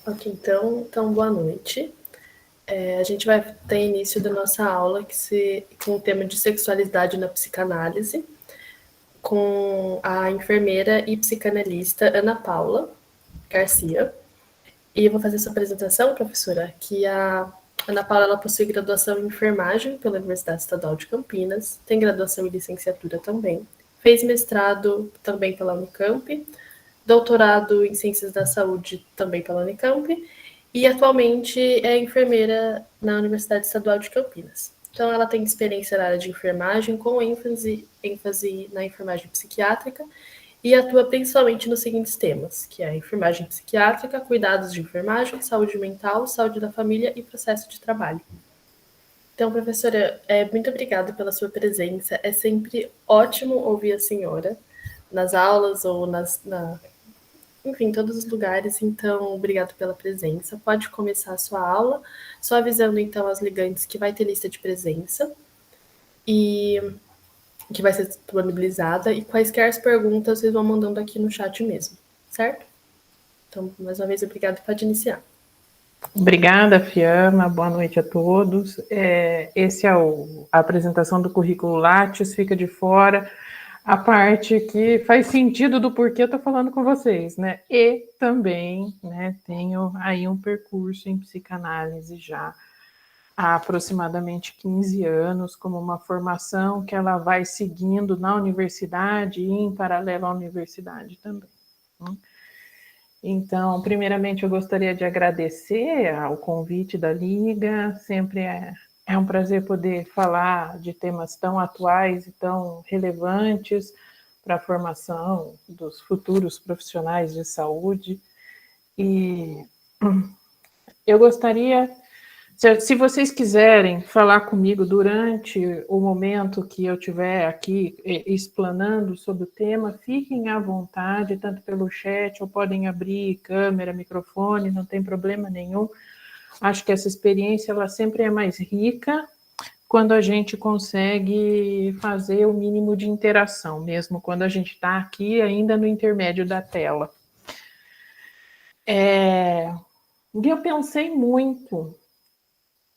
Ok, então boa noite. A gente vai ter início da nossa aula com o tema de sexualidade na psicanálise, com a enfermeira e psicanalista Ana Paula Garcia. E eu vou fazer essa apresentação, professora, que a Ana Paula ela possui graduação em enfermagem pela Universidade Estadual de Campinas, tem graduação em licenciatura também, fez mestrado também pela Unicamp, doutorado em Ciências da Saúde também pela Unicamp, e atualmente é enfermeira na Universidade Estadual de Campinas. Então, ela tem experiência na área de enfermagem, com ênfase na enfermagem psiquiátrica, e atua principalmente nos seguintes temas, que é a enfermagem psiquiátrica, cuidados de enfermagem, saúde mental, saúde da família e processo de trabalho. Então, professora, muito obrigada pela sua presença. É sempre ótimo ouvir a senhora nas aulas ou enfim, em todos os lugares. Então, obrigado pela presença. Pode começar a sua aula, só avisando então aos ligantes que vai ter lista de presença e que vai ser disponibilizada, e quaisquer perguntas vocês vão mandando aqui no chat mesmo, certo? Então, mais uma vez, obrigado. Pode iniciar. Obrigada, Fiamma. Boa noite a todos. Esse é a apresentação do currículo Lattes, fica de fora a parte que faz sentido do porquê eu estou falando com vocês, né? E também, né, tenho aí um percurso em psicanálise já há aproximadamente 15 anos, como uma formação que ela vai seguindo na universidade e em paralelo à universidade também. Então, primeiramente, eu gostaria de agradecer ao convite da Liga. Sempre é um prazer poder falar de temas tão atuais e tão relevantes para a formação dos futuros profissionais de saúde. E eu gostaria, se vocês quiserem falar comigo durante o momento que eu estiver aqui explanando sobre o tema, fiquem à vontade, tanto pelo chat, ou podem abrir câmera, microfone, não tem problema nenhum. Acho que essa experiência ela sempre é mais rica quando a gente consegue fazer o mínimo de interação, mesmo quando a gente está aqui ainda no intermédio da tela. E eu pensei muito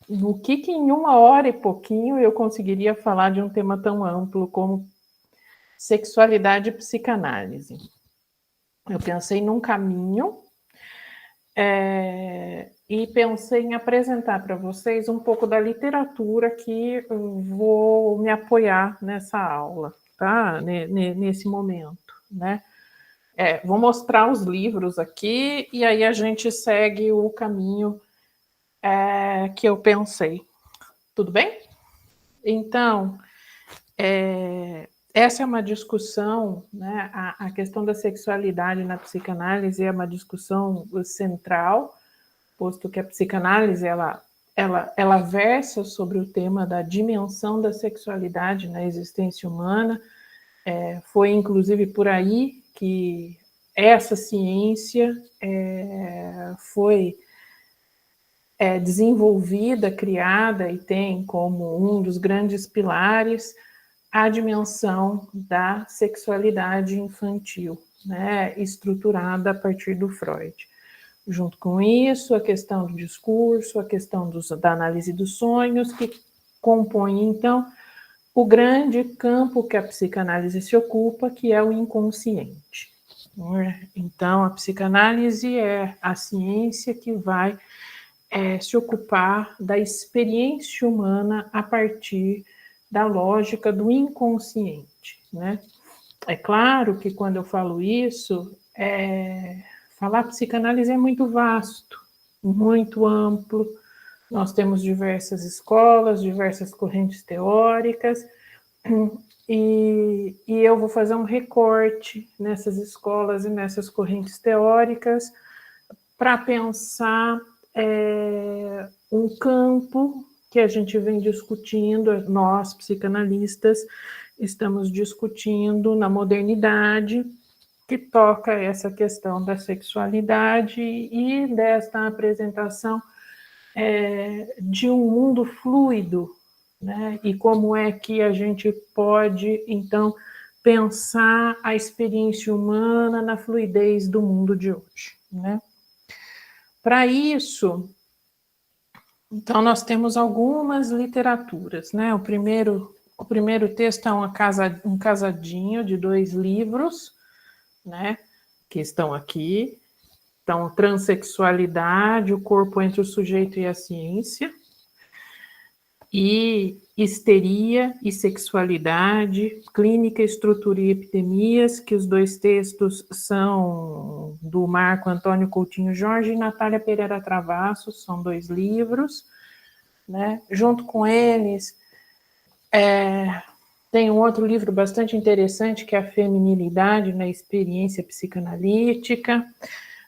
no que em 1 hora e pouquinho eu conseguiria falar de um tema tão amplo como sexualidade e psicanálise. Eu pensei num caminho e pensei em apresentar para vocês um pouco da literatura que eu vou me apoiar nessa aula, tá? Nesse momento, né? Vou mostrar os livros aqui e aí a gente segue o caminho que eu pensei. Tudo bem? Então, essa é uma discussão, né? A questão da sexualidade na psicanálise é uma discussão central, posto que a psicanálise ela versa sobre o tema da dimensão da sexualidade na existência humana. Foi inclusive por aí que essa ciência foi desenvolvida, criada e tem como um dos grandes pilares a dimensão da sexualidade infantil, né, estruturada a partir do Freud. Junto com isso, a questão do discurso, a questão da análise dos sonhos, que compõe, então, o grande campo que a psicanálise se ocupa, que é o inconsciente. Então, a psicanálise é a ciência que vai se ocupar da experiência humana a partir da lógica do inconsciente, né? É claro que quando eu falo isso, falar psicanálise é muito vasto, muito amplo. Nós temos diversas escolas, diversas correntes teóricas, e eu vou fazer um recorte nessas escolas e nessas correntes teóricas para pensar um campo que a gente vem discutindo, nós, psicanalistas, estamos discutindo na modernidade, que toca essa questão da sexualidade e desta apresentação de um mundo fluido, né? E como é que a gente pode, então, pensar a experiência humana na fluidez do mundo de hoje, né? Para isso, então, nós temos algumas literaturas, né? O primeiro texto é um casadinho de 2 livros, né? Que estão aqui. Então, Transsexualidade, o corpo entre o sujeito e a ciência. E Histeria e Sexualidade, Clínica, Estrutura e Epidemias, que os 2 textos são do Marco Antônio Coutinho Jorge e Natália Pereira Travassos, são 2 livros, né? Junto com eles, tem um outro livro bastante interessante, que é A Feminilidade na Experiência Psicanalítica,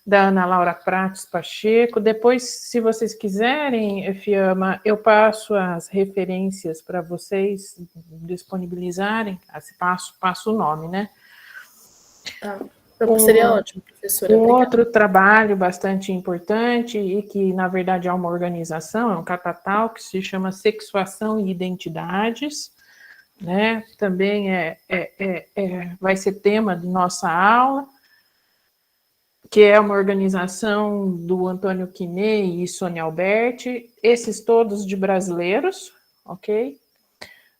da Ana Laura Prates Pacheco. Depois, se vocês quiserem, Fiamma, eu passo as referências para vocês disponibilizarem. Passo o nome, né? Tá. Seria ótimo, professora. Obrigada. Outro trabalho bastante importante e que, na verdade, é uma organização, é um catatal, que se chama Sexuação e Identidades, né? Também vai ser tema de nossa aula, que é uma organização do Antônio Quinet e Sônia Alberti, esses todos de brasileiros, ok?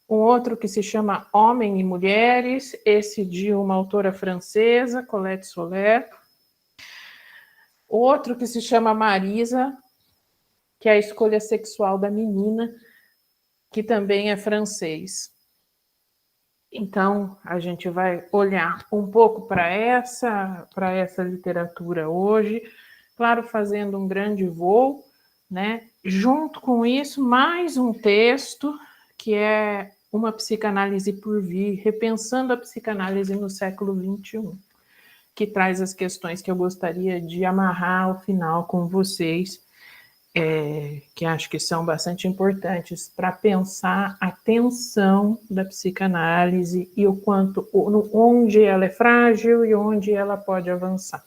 Um outro que se chama Homem e Mulheres, esse de uma autora francesa, Colette Soler. Outro que se chama Marisa, que é a escolha sexual da menina, que também é francês. Então, a gente vai olhar um pouco para essa literatura hoje, claro, fazendo um grande voo, né? Junto com isso, mais um texto, que é Uma Psicanálise por Vir, repensando a psicanálise no século XXI, que traz as questões que eu gostaria de amarrar ao final com vocês, que acho que são bastante importantes para pensar a tensão da psicanálise e o quanto, onde ela é frágil e onde ela pode avançar.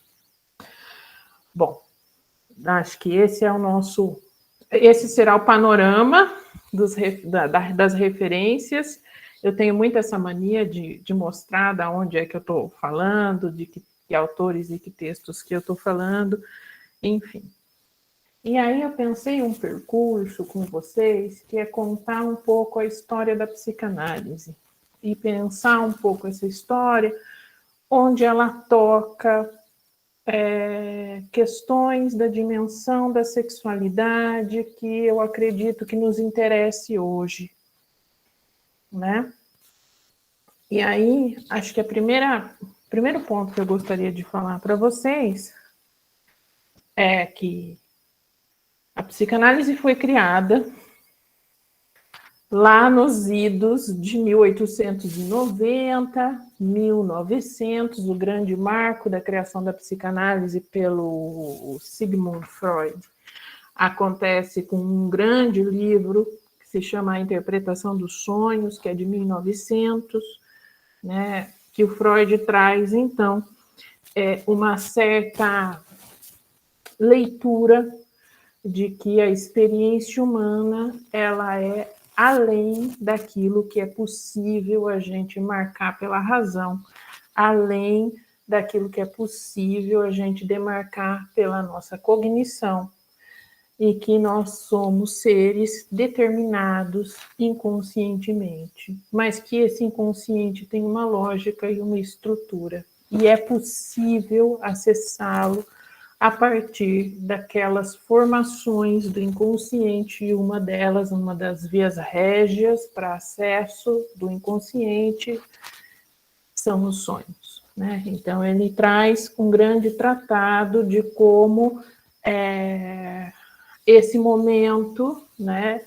Bom, acho que esse será o panorama das referências. Eu tenho muito essa mania de mostrar de onde é que eu estou falando, de que autores e que textos que eu estou falando, enfim. E aí eu pensei um percurso com vocês, que é contar um pouco a história da psicanálise e pensar um pouco essa história, onde ela toca questões da dimensão da sexualidade que eu acredito que nos interesse hoje, né? E aí, acho que o primeiro ponto que eu gostaria de falar para vocês é que a psicanálise foi criada lá nos idos de 1890, 1900, o grande marco da criação da psicanálise pelo Sigmund Freud. Acontece com um grande livro que se chama A Interpretação dos Sonhos, que é de 1900, né, que o Freud traz, então, uma certa leitura de que a experiência humana ela é além daquilo que é possível a gente marcar pela razão, além daquilo que é possível a gente demarcar pela nossa cognição, e que nós somos seres determinados inconscientemente, mas que esse inconsciente tem uma lógica e uma estrutura, e é possível acessá-lo a partir daquelas formações do inconsciente, e uma das vias régias para acesso do inconsciente são os sonhos, né? Então, ele traz um grande tratado de como esse momento, né,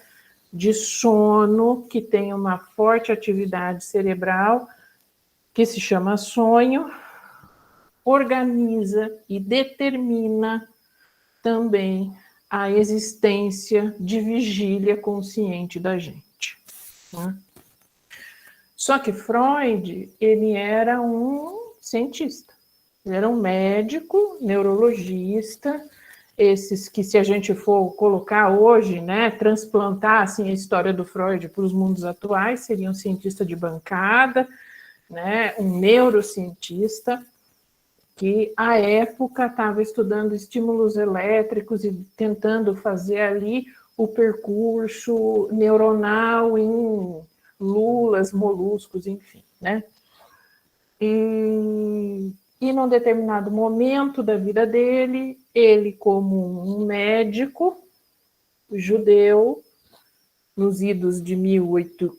de sono, que tem uma forte atividade cerebral, que se chama sonho, organiza e determina também a existência de vigília consciente da gente, né? Só que Freud, ele era um cientista, ele era um médico, neurologista, esses que, se a gente for colocar hoje, né, transplantar assim, a história do Freud para os mundos atuais, seria um cientista de bancada, né, um neurocientista, que à época estava estudando estímulos elétricos e tentando fazer ali o percurso neuronal em lulas, moluscos, enfim, né? E num determinado momento da vida dele, ele, como um médico judeu, nos idos de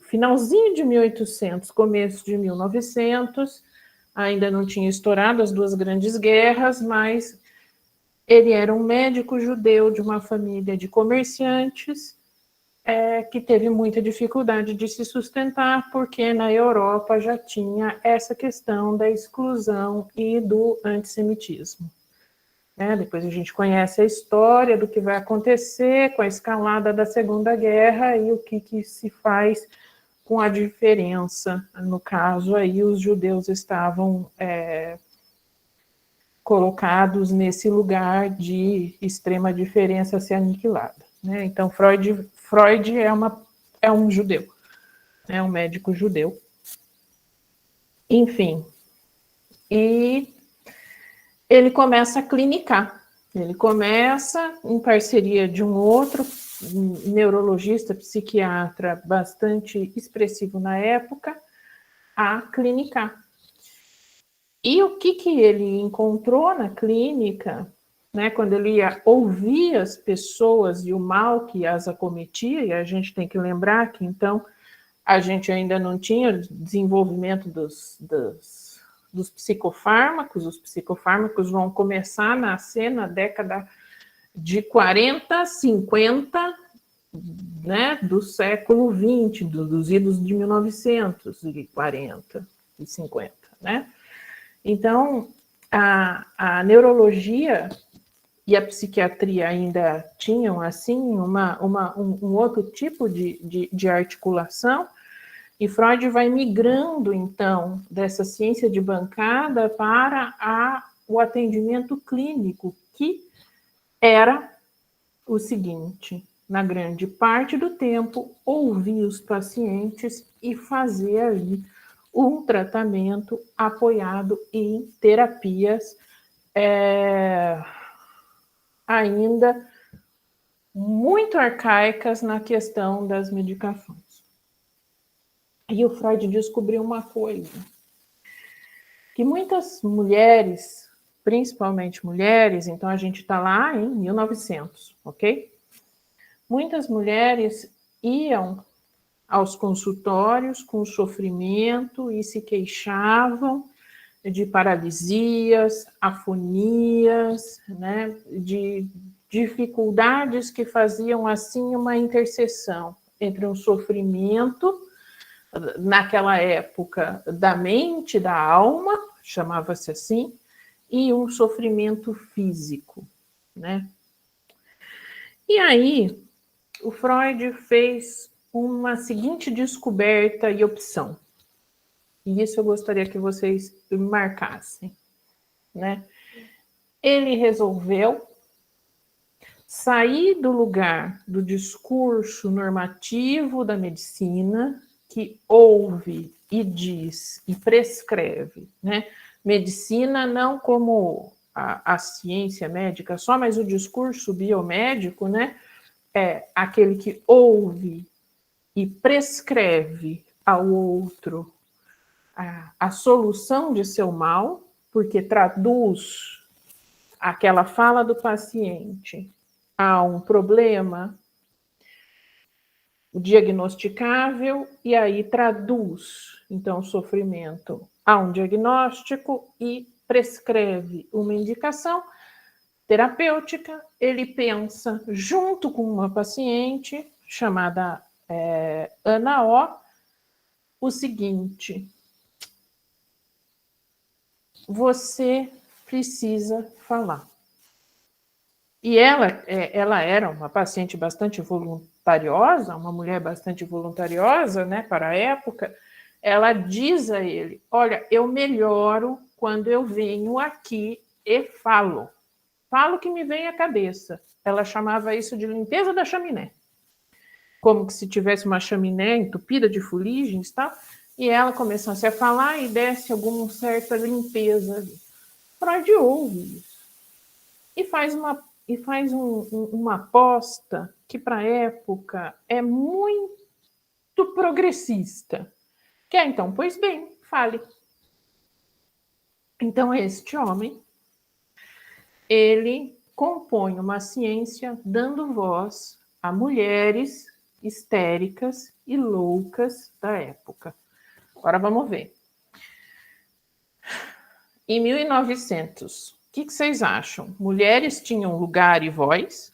finalzinho de 1800, começo de 1900, ainda não tinha estourado as duas grandes guerras, mas ele era um médico judeu de uma família de comerciantes que teve muita dificuldade de se sustentar, porque na Europa já tinha essa questão da exclusão e do antissemitismo. Depois a gente conhece a história do que vai acontecer com a escalada da Segunda Guerra e o que se faz com a diferença. No caso, aí os judeus estavam colocados nesse lugar de extrema diferença a ser aniquilada. Então, Freud é um judeu, é um médico judeu. Enfim, e ele começa a clinicar. Ele começa, em parceria de um outro neurologista, psiquiatra bastante expressivo na época, a clinicar. E o que ele encontrou na clínica, quando ele ia ouvir as pessoas e o mal que as acometia, e a gente tem que lembrar que, então, a gente ainda não tinha desenvolvimento dos psicofármacos. Os psicofármacos vão começar a nascer na década de 40, 50, do século 20, dos idos de 1940 e 50, Então, a neurologia e a psiquiatria ainda tinham, assim, um outro tipo de articulação, e Freud vai migrando, então, dessa ciência de bancada para o atendimento clínico, que era o seguinte: na grande parte do tempo, ouvir os pacientes e fazer ali um tratamento apoiado em terapias ainda muito arcaicas na questão das medicações. E o Freud descobriu uma coisa, que muitas mulheres, principalmente mulheres, então a gente está lá em 1900, ok? Muitas mulheres iam aos consultórios com sofrimento e se queixavam de paralisias, afonias, de dificuldades que faziam, assim, uma interseção entre um sofrimento, naquela época, da mente, da alma, chamava-se assim, e um sofrimento físico, E aí, o Freud fez uma seguinte descoberta e opção. E isso eu gostaria que vocês marcassem, Ele resolveu sair do lugar do discurso normativo da medicina, que ouve e diz e prescreve, Medicina não como a ciência médica só, mas o discurso biomédico, é aquele que ouve e prescreve ao outro a solução de seu mal, porque traduz aquela fala do paciente a um problema diagnosticável e aí traduz, então, o sofrimento a um diagnóstico e prescreve uma indicação terapêutica. Ele pensa, junto com uma paciente chamada Ana O, o seguinte: você precisa falar. E ela era uma paciente bastante voluntariosa, uma mulher bastante voluntariosa, para a época. Ela diz a ele: olha, eu melhoro quando eu venho aqui e falo. Falo que me vem à cabeça. Ela chamava isso de limpeza da chaminé. Como que se tivesse uma chaminé entupida de fuligens, e ela começasse a falar e desse alguma certa limpeza ali. Freud ouve isso e faz uma aposta que, para a época, é muito progressista. Que é, então, pois bem, fale. Então, este homem, ele compõe uma ciência dando voz a mulheres histéricas e loucas da época. Agora vamos ver. Em 1900, o que vocês acham? Mulheres tinham lugar e voz?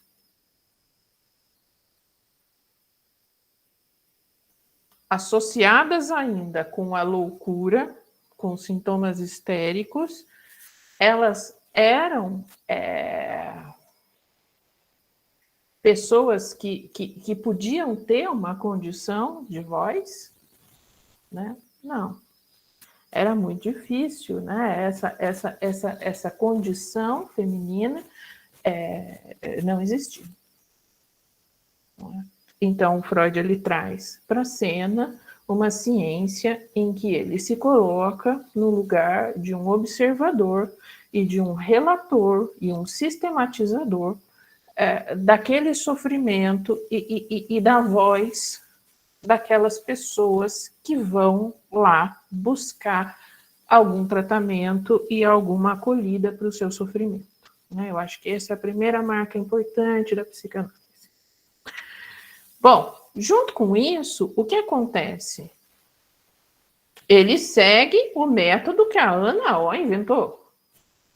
Associadas ainda com a loucura, com sintomas histéricos, elas eram pessoas que podiam ter uma condição de voz, né? Não. Era muito difícil, né? Essa condição feminina não existia. Então, Freud ele traz para a cena uma ciência em que ele se coloca no lugar de um observador e de um relator e um sistematizador daquele sofrimento e da voz daquelas pessoas que vão lá buscar algum tratamento e alguma acolhida para o seu sofrimento. Eu acho que essa é a primeira marca importante da psicanálise. Bom, junto com isso, o que acontece? Ele segue o método que a Ana O inventou.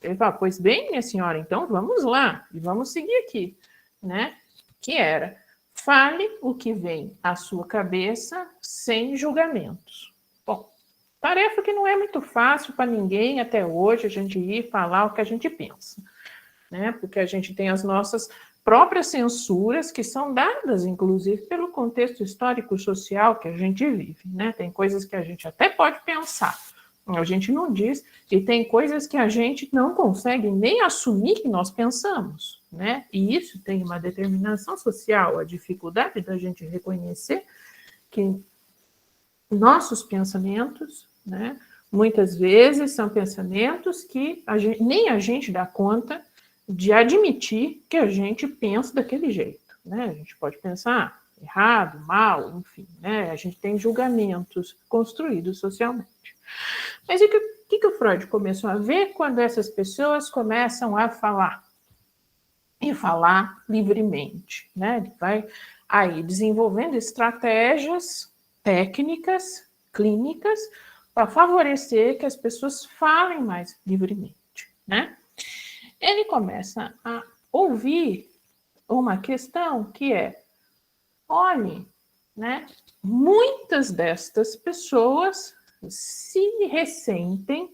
Ele fala, pois bem, minha senhora, então vamos lá, e vamos seguir aqui, né? Que era, fale o que vem à sua cabeça sem julgamentos. Bom, tarefa que não é muito fácil para ninguém até hoje, a gente ir falar o que a gente pensa, né? Porque a gente tem as nossas próprias censuras que são dadas, inclusive, pelo contexto histórico-social que a gente vive, né? Tem coisas que a gente até pode pensar, a gente não diz, e tem coisas que a gente não consegue nem assumir que nós pensamos, né? E isso tem uma determinação social, a dificuldade da gente reconhecer que nossos pensamentos, né, muitas vezes são pensamentos que nem a gente dá conta de admitir que a gente pensa daquele jeito, né? A gente pode pensar errado, mal, enfim, né? A gente tem julgamentos construídos socialmente. Mas o que o Freud começou a ver quando essas pessoas começam a falar? E falar livremente, né? Ele vai aí desenvolvendo estratégias técnicas, clínicas, para favorecer que as pessoas falem mais livremente, né? Ele começa a ouvir uma questão que é, olhe, né? Muitas destas pessoas se ressentem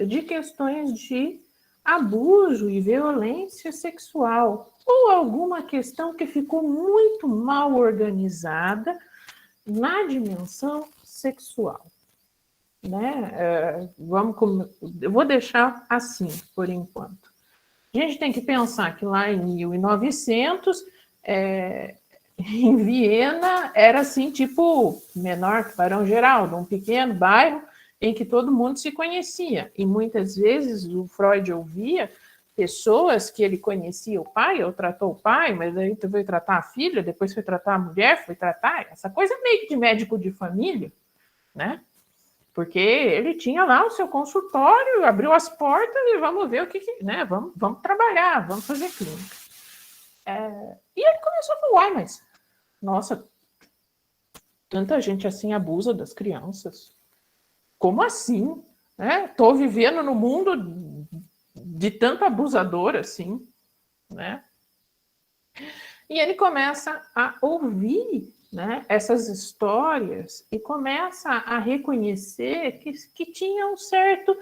de questões de abuso e violência sexual, ou alguma questão que ficou muito mal organizada na dimensão sexual. Né? Eu vou deixar assim, por enquanto. A gente tem que pensar que lá em 1900, em Viena, era assim, tipo, menor que Barão Geraldo, um pequeno bairro em que todo mundo se conhecia. E muitas vezes o Freud ouvia pessoas que ele conhecia o pai, ou tratou o pai, mas aí foi tratar a filha, depois foi tratar a mulher, foi tratar essa coisa meio que de médico de família, né? Porque ele tinha lá o seu consultório, abriu as portas e vamos ver o que né? Vamos trabalhar, vamos fazer clínica. E ele começou a falar, mas, nossa, tanta gente assim abusa das crianças. Como assim? Tô vivendo no mundo de tanto abusador assim, né? E ele começa a ouvir, né, essas histórias e começa a reconhecer que tinha um certo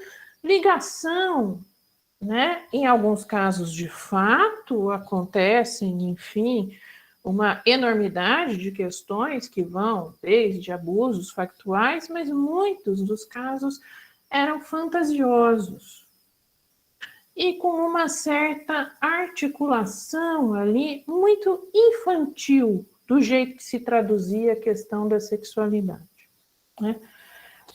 ligação, né? Em alguns casos, de fato, acontecem, enfim, uma enormidade de questões que vão desde abusos factuais, mas muitos dos casos eram fantasiosos e com uma certa articulação ali muito infantil do jeito que se traduzia a questão da sexualidade, né?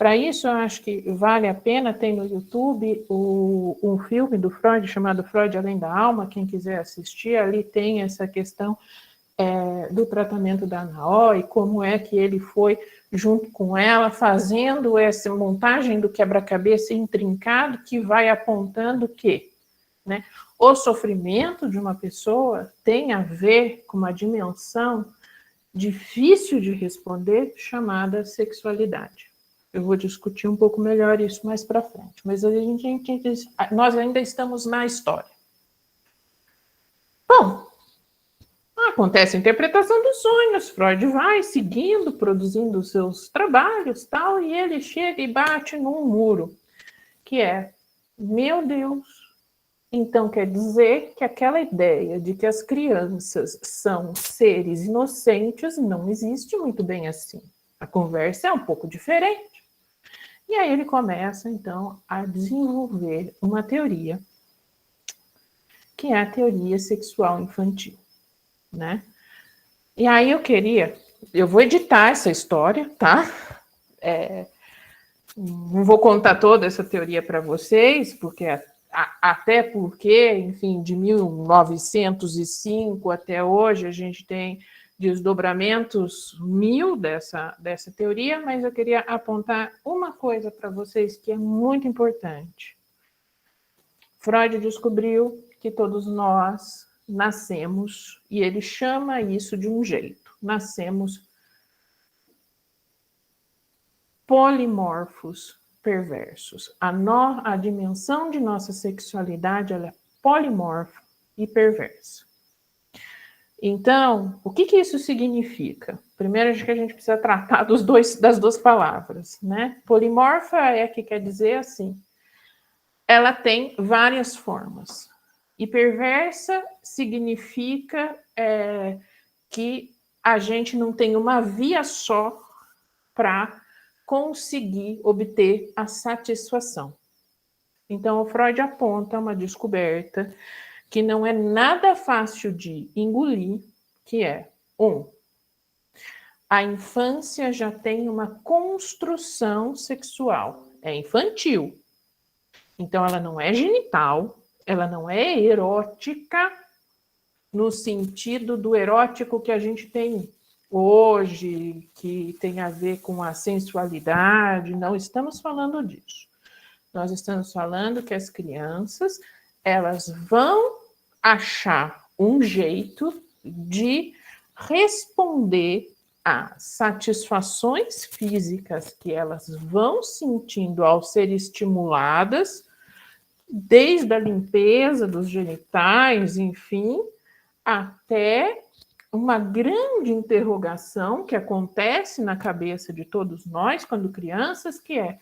Para isso, eu acho que vale a pena, tem no YouTube um filme do Freud chamado Freud Além da Alma, quem quiser assistir, ali tem essa questão do tratamento da Ana e como é que ele foi, junto com ela, fazendo essa montagem do quebra-cabeça intrincado que vai apontando que, né, o sofrimento de uma pessoa tem a ver com uma dimensão difícil de responder chamada sexualidade. Eu vou discutir um pouco melhor isso mais para frente, mas nós ainda estamos na história. Bom, acontece a interpretação dos sonhos, Freud vai seguindo, produzindo seus trabalhos, tal, e ele chega e bate num muro, que é, meu Deus, então quer dizer que aquela ideia de que as crianças são seres inocentes não existe muito bem assim. A conversa é um pouco diferente. E aí ele começa, então, a desenvolver uma teoria, que é a teoria sexual infantil, né? E aí eu vou editar essa história, tá? Não vou contar toda essa teoria para vocês, porque até porque, enfim, de 1905 até hoje a gente tem desdobramentos 1000 dessa teoria, mas eu queria apontar uma coisa para vocês que é muito importante. Freud descobriu que todos nós nascemos, e ele chama isso de um jeito, nascemos polimorfos perversos. A dimensão de nossa sexualidade ela é polimorfa e perversa. Então, o que isso significa? Primeiro, acho que a gente precisa tratar das duas palavras, né? Polimorfa é que quer dizer assim, ela tem várias formas. E perversa significa que a gente não tem uma via só para conseguir obter a satisfação. Então, o Freud aponta uma descoberta que não é nada fácil de engolir, que é, a infância já tem uma construção sexual, é infantil. Então, ela não é genital, ela não é erótica, no sentido do erótico que a gente tem hoje, que tem a ver com a sensualidade, não estamos falando disso. Nós estamos falando que as crianças, elas vão achar um jeito de responder às satisfações físicas que elas vão sentindo ao ser estimuladas, desde a limpeza dos genitais, enfim, até uma grande interrogação que acontece na cabeça de todos nós quando crianças, que é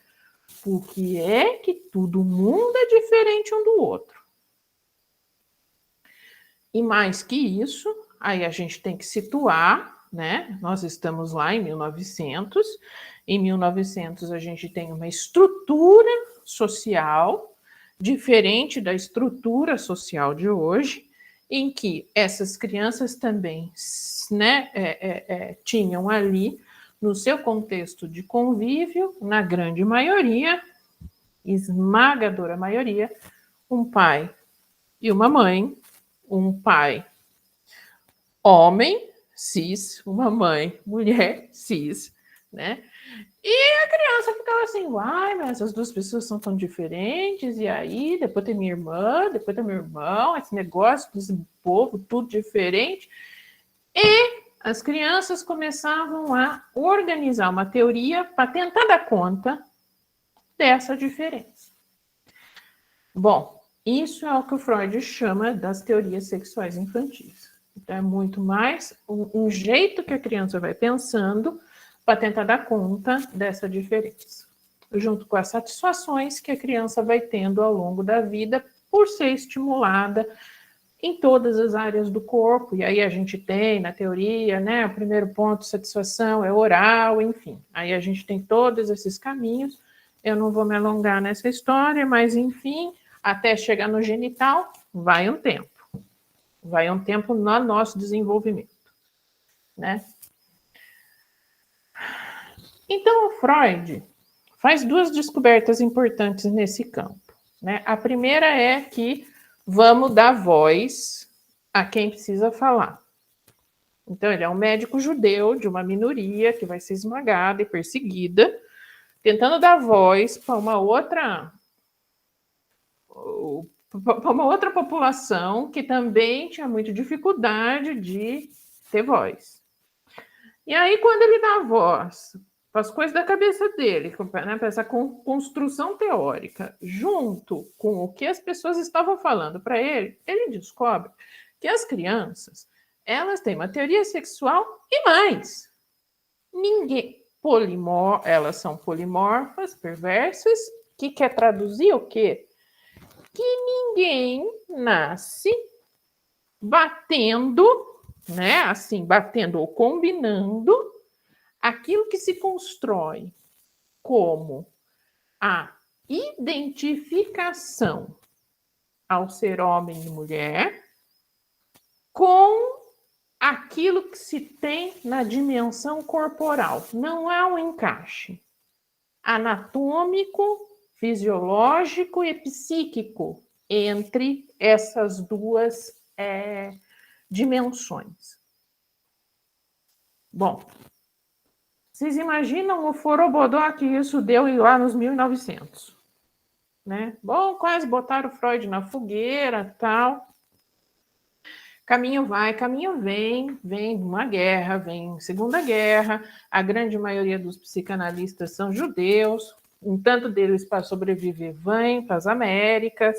por que é que todo mundo é diferente um do outro? E mais que isso, aí a gente tem que situar, né? Nós estamos lá em 1900. Em 1900 a gente tem uma estrutura social diferente da estrutura social de hoje, em que essas crianças também, né, tinham ali, no seu contexto de convívio, na grande maioria, esmagadora maioria, um pai e uma mãe, um pai homem, cis, uma mãe mulher, cis, né? E a criança ficava assim, uai, mas essas duas pessoas são tão diferentes, e aí, depois tem minha irmã, depois tem meu irmão, esse negócio desse povo, tudo diferente. E as crianças começavam a organizar uma teoria para tentar dar conta dessa diferença. Bom, isso é o que o Freud chama das teorias sexuais infantis. Então, é muito mais um jeito que a criança vai pensando para tentar dar conta dessa diferença, junto com as satisfações que a criança vai tendo ao longo da vida por ser estimulada em todas as áreas do corpo. E aí a gente tem, na teoria, né, o primeiro ponto de satisfação é oral, enfim. Aí a gente tem todos esses caminhos. Eu não vou me alongar nessa história, mas, enfim, até chegar no genital, vai um tempo. Vai um tempo no nosso desenvolvimento, né? Então, o Freud faz duas descobertas importantes nesse campo, né? A primeira é que vamos dar voz a quem precisa falar. Então, ele é um médico judeu de uma minoria que vai ser esmagada e perseguida, tentando dar voz para uma outra população que também tinha muita dificuldade de ter voz. E aí, quando ele dá voz para as coisas da cabeça dele, né, para essa construção teórica, junto com o que as pessoas estavam falando para ele, ele descobre que as crianças, elas têm uma teoria sexual e mais. Elas são polimorfas, perversas, que quer traduzir o quê? Que ninguém nasce batendo, né? Assim, batendo ou combinando aquilo que se constrói como a identificação ao ser homem e mulher com aquilo que se tem na dimensão corporal. Não há um encaixe anatômico, fisiológico e psíquico entre essas duas dimensões. Bom, vocês imaginam o forobodó que isso deu lá nos 1900, né? Bom, quase botaram Freud na fogueira, tal. Caminho vai, caminho vem uma guerra, vem Segunda Guerra, a grande maioria dos psicanalistas são judeus, um tanto deles para sobreviver vêm para as Américas,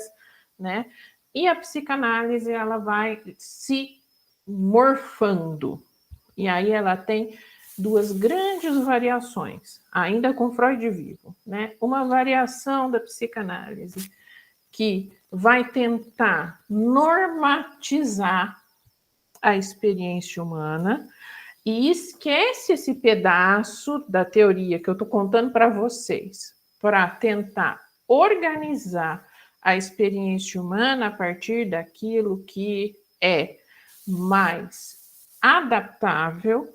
né? E a psicanálise, ela vai se morfando, e aí ela tem duas grandes variações, ainda com Freud vivo, né? Uma variação da psicanálise que vai tentar normatizar a experiência humana e esquece esse pedaço da teoria que eu estou contando para vocês, para tentar organizar a experiência humana a partir daquilo que é mais adaptável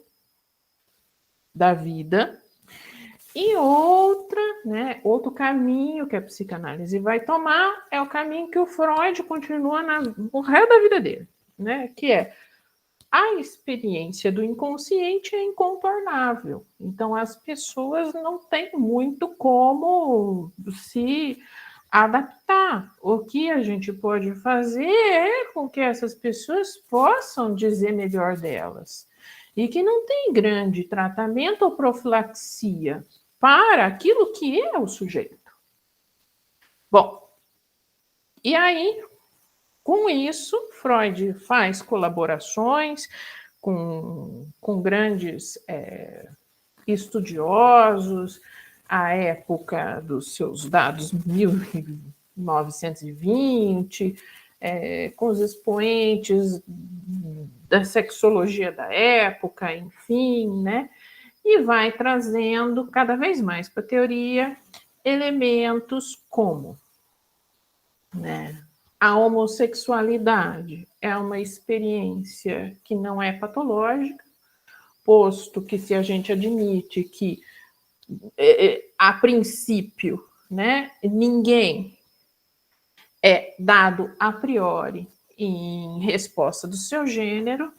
da vida. E outro caminho que a psicanálise vai tomar é o caminho que o Freud continua no resto da vida dele, né? Que é a experiência do inconsciente é incontornável. Então, as pessoas não têm muito como se adaptar. O que a gente pode fazer é com que essas pessoas possam dizer melhor delas. E que não tem grande tratamento ou profilaxia para aquilo que é o sujeito. Bom, e aí, com isso, Freud faz colaborações com grandes estudiosos, à época dos seus dados 1920, com os expoentes da sexologia da época, enfim, né? E vai trazendo cada vez mais para a teoria elementos como, né, a homossexualidade é uma experiência que não é patológica, posto que se a gente admite que, a princípio, né, ninguém é dado a priori em resposta do seu gênero,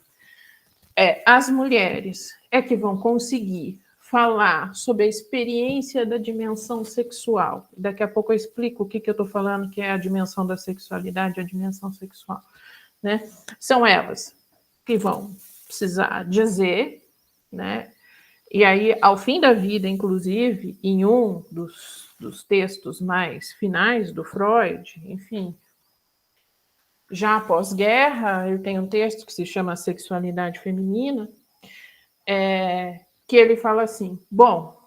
as mulheres é que vão conseguir falar sobre a experiência da dimensão sexual. Daqui a pouco eu explico o que eu estou falando, que é a dimensão da sexualidade, a dimensão sexual, né? São elas que vão precisar dizer, né? E aí, ao fim da vida, inclusive, em um dos textos mais finais do Freud, enfim, já pós-guerra, ele tem um texto que se chama Sexualidade Feminina, que ele fala assim, bom,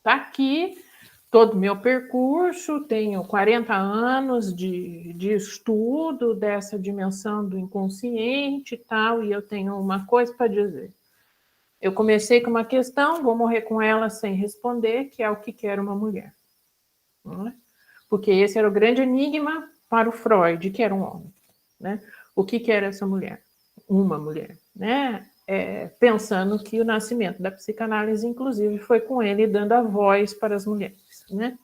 tá aqui todo o meu percurso, tenho 40 anos de estudo dessa dimensão do inconsciente e tal, e eu tenho uma coisa para dizer. Eu comecei com uma questão, vou morrer com ela sem responder, que é o que quer uma mulher. Não é? Porque esse era o grande enigma para o Freud, que era um homem. Né? O que quer essa mulher? Uma mulher. Né? pensando que o nascimento da psicanálise, inclusive, foi com ele dando a voz para as mulheres, né?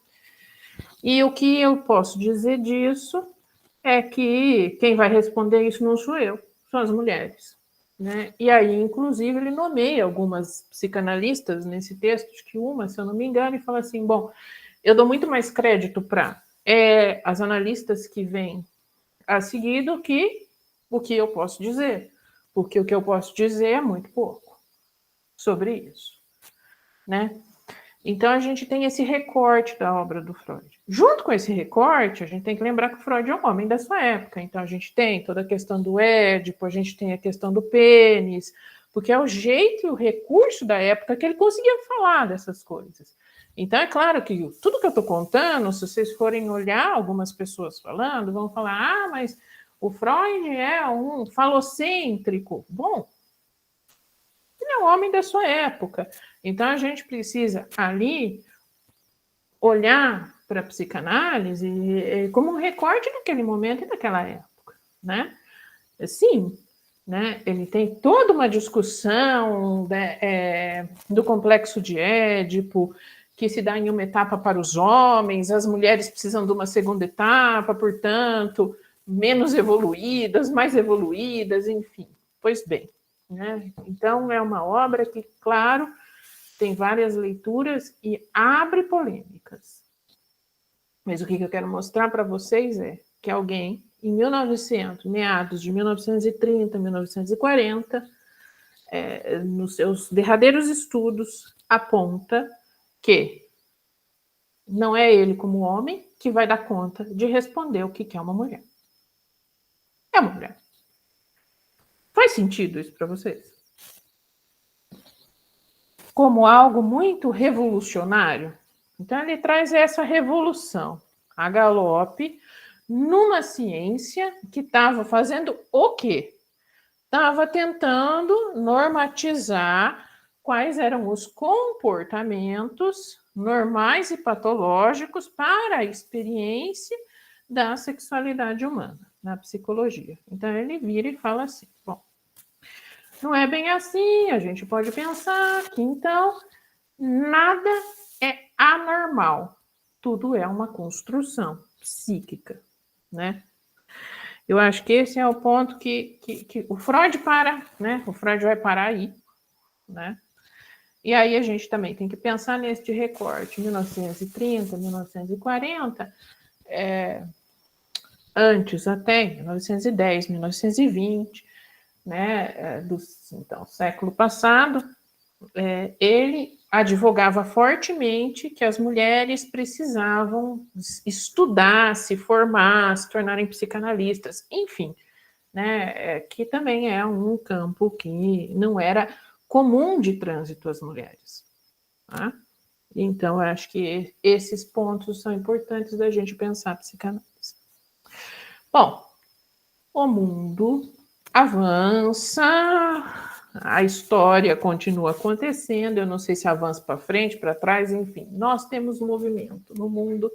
E o que eu posso dizer disso é que quem vai responder isso não sou eu, são as mulheres, né? E aí, inclusive, ele nomeia algumas psicanalistas nesse texto, acho que uma, se eu não me engano, e fala assim, bom, eu dou muito mais crédito para as analistas que vêm a seguir do que o que eu posso dizer, porque o que eu posso dizer é muito pouco sobre isso, né? Então, a gente tem esse recorte da obra do Freud. Junto com esse recorte, a gente tem que lembrar que o Freud é um homem da sua época. Então, a gente tem toda a questão do Édipo, a gente tem a questão do pênis, porque é o jeito e o recurso da época que ele conseguia falar dessas coisas. Então, é claro que tudo que eu estou contando, se vocês forem olhar algumas pessoas falando, vão falar, mas o Freud é um falocêntrico. Bom, ele é um homem da sua época. Então, a gente precisa ali olhar para a psicanálise como um recorte daquele momento e daquela época, né? Sim, né? Ele tem toda uma discussão do complexo de Édipo, que se dá em uma etapa para os homens, as mulheres precisam de uma segunda etapa, portanto, menos evoluídas, mais evoluídas, enfim. Pois bem, né? Então, é uma obra que, claro, tem várias leituras e abre polêmicas. Mas o que eu quero mostrar para vocês é que alguém, em 1900, meados de 1930, 1940, nos seus derradeiros estudos, aponta que não é ele, como homem, que vai dar conta de responder o que é uma mulher. É uma mulher. Faz sentido isso para vocês? Como algo muito revolucionário. Então, ele traz essa revolução a galope numa ciência que estava fazendo o quê? Estava tentando normatizar quais eram os comportamentos normais e patológicos para a experiência da sexualidade humana na psicologia. Então, ele vira e fala assim, bom, não é bem assim, a gente pode pensar que, então, nada é anormal. Tudo é uma construção psíquica, né? Eu acho que esse é o ponto que o Freud para, né? O Freud vai parar aí, né? E aí a gente também tem que pensar nesse recorte, 1930, 1940, antes até, 1910, 1920, né? Então, século passado, ele advogava fortemente que as mulheres precisavam estudar, se formar, se tornarem psicanalistas, enfim, né, que também é um campo que não era comum de trânsito às mulheres. Tá? Então, eu acho que esses pontos são importantes da gente pensar a psicanálise. Bom, o mundo avança, a história continua acontecendo, eu não sei se avança para frente, para trás, enfim, nós temos movimento no mundo,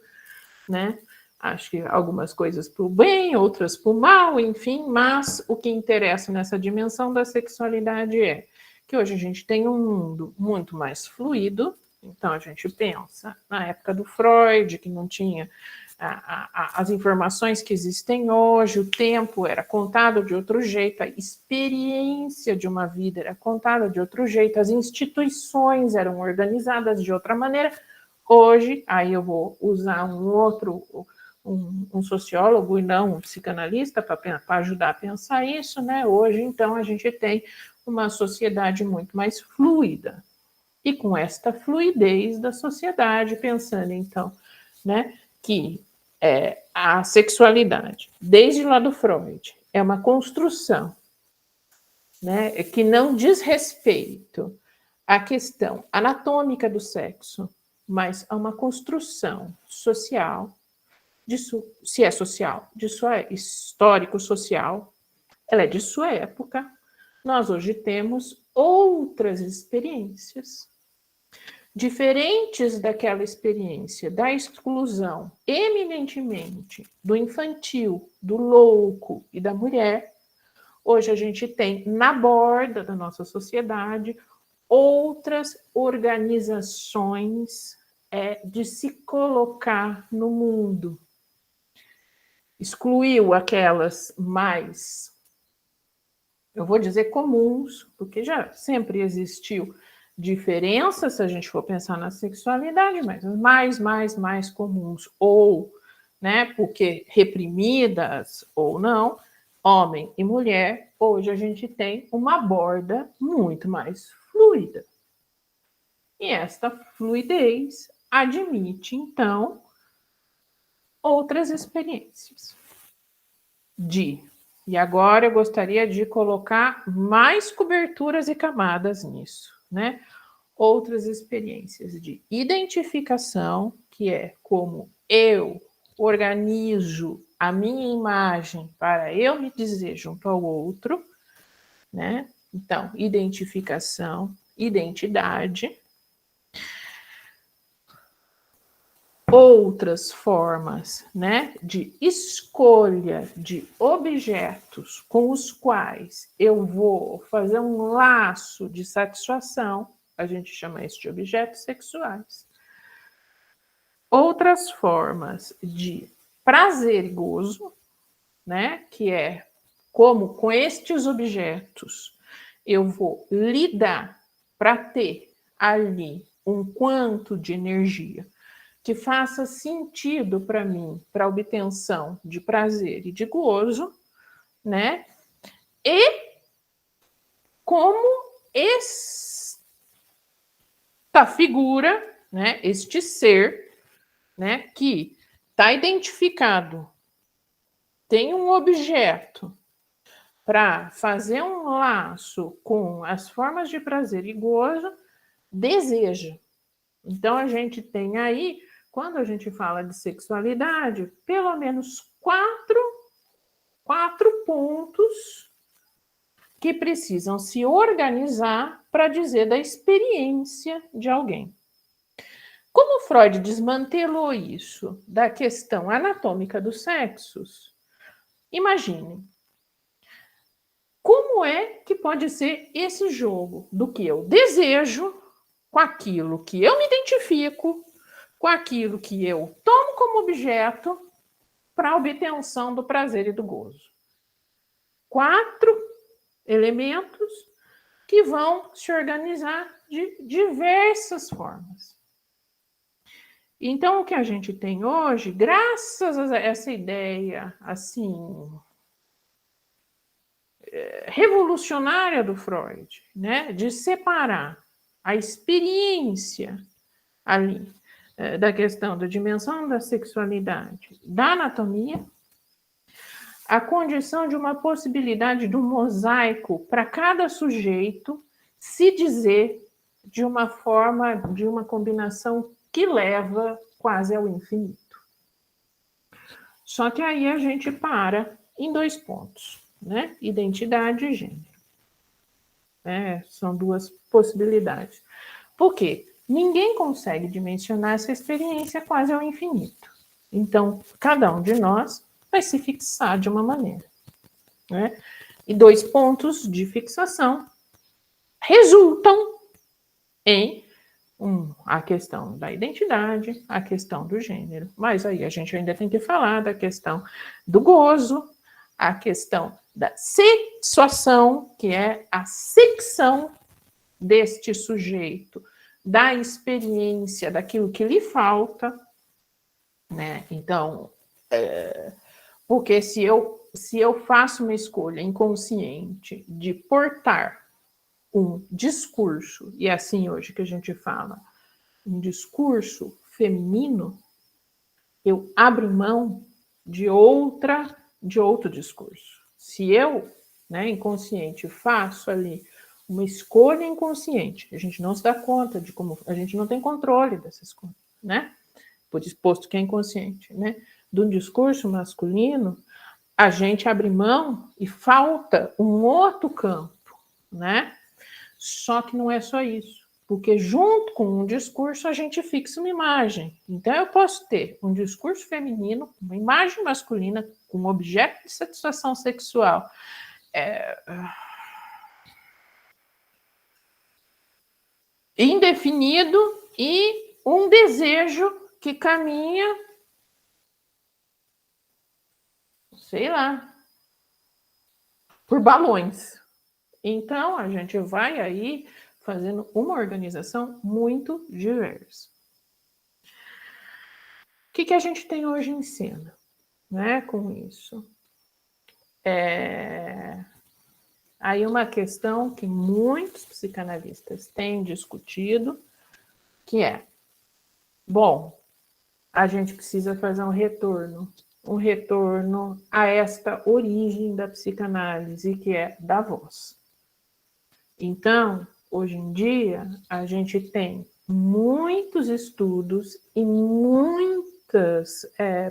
né? Acho que algumas coisas para o bem, outras para o mal, enfim, mas o que interessa nessa dimensão da sexualidade é que hoje a gente tem um mundo muito mais fluido, então a gente pensa na época do Freud, que não tinha as informações que existem hoje, o tempo era contado de outro jeito, a experiência de uma vida era contada de outro jeito, as instituições eram organizadas de outra maneira. Hoje, aí eu vou usar um sociólogo e não um psicanalista para ajudar a pensar isso, né? Hoje, então, a gente tem uma sociedade muito mais fluida. E com esta fluidez da sociedade, pensando, então, né, que a sexualidade, desde lá do Freud, é uma construção, né, que não diz respeito à questão anatômica do sexo, mas a uma construção social, se é social, disso é histórico-social, ela é de sua época. Nós hoje temos outras experiências diferentes daquela experiência da exclusão eminentemente do infantil, do louco e da mulher. Hoje a gente tem na borda da nossa sociedade outras organizações de se colocar no mundo. Excluiu aquelas mais, eu vou dizer comuns, porque já sempre existiu diferença, se a gente for pensar na sexualidade, mas mais comuns, ou, né, porque reprimidas ou não, homem e mulher, hoje a gente tem uma borda muito mais fluida. E esta fluidez admite, então, outras experiências. E agora eu gostaria de colocar mais coberturas e camadas nisso, né? Outras experiências de identificação, que é como eu organizo a minha imagem para eu me dizer junto ao outro, né? Então, identificação, identidade. Outras formas, né, de escolha de objetos com os quais eu vou fazer um laço de satisfação, a gente chama isso de objetos sexuais. Outras formas de prazer e gozo, né, que é como com estes objetos eu vou lidar para ter ali um quanto de energia que faça sentido para mim, para a obtenção de prazer e de gozo, né? E como esta figura, né, este ser, né, que está identificado, tem um objeto para fazer um laço com as formas de prazer e gozo, deseja. Então, a gente tem aí, quando a gente fala de sexualidade, pelo menos quatro pontos que precisam se organizar para dizer da experiência de alguém. Como Freud desmantelou isso da questão anatômica dos sexos, imaginem, como é que pode ser esse jogo do que eu desejo com aquilo que eu me identifico, com aquilo que eu tomo como objeto para a obtenção do prazer e do gozo. 4 elementos que vão se organizar de diversas formas. Então, o que a gente tem hoje, graças a essa ideia, assim, revolucionária do Freud, né, de separar a experiência ali da questão da dimensão da sexualidade, da anatomia, a condição de uma possibilidade do mosaico para cada sujeito se dizer de uma forma, de uma combinação que leva quase ao infinito. Só que aí a gente para em 2 pontos, né? Identidade e gênero. São 2 possibilidades. Por quê? Ninguém consegue dimensionar essa experiência quase ao infinito. Então, cada um de nós vai se fixar de uma maneira, né? E 2 pontos de fixação resultam em a questão da identidade, a questão do gênero. Mas aí a gente ainda tem que falar da questão do gozo, a questão da sexuação, que é a secção deste sujeito, da experiência, daquilo que lhe falta, né? Então, porque se eu faço uma escolha inconsciente de portar um discurso, e é assim hoje que a gente fala, um discurso feminino, eu abro mão de outro discurso. Se eu, né, inconsciente, faço ali uma escolha inconsciente, a gente não se dá conta de como, a gente não tem controle dessa escolha, né? Por disposto que é inconsciente, né? De um discurso masculino, a gente abre mão e falta um outro campo, né? Só que não é só isso, porque junto com um discurso a gente fixa uma imagem. Então eu posso ter um discurso feminino, uma imagem masculina com um objeto de satisfação sexual indefinido e um desejo que caminha, sei lá, por balões. Então, a gente vai aí fazendo uma organização muito diversa. O que a gente tem hoje em cena, né, com isso? Aí uma questão que muitos psicanalistas têm discutido, que é, bom, a gente precisa fazer um retorno a esta origem da psicanálise, que é da voz. Então, hoje em dia, a gente tem muitos estudos e muitas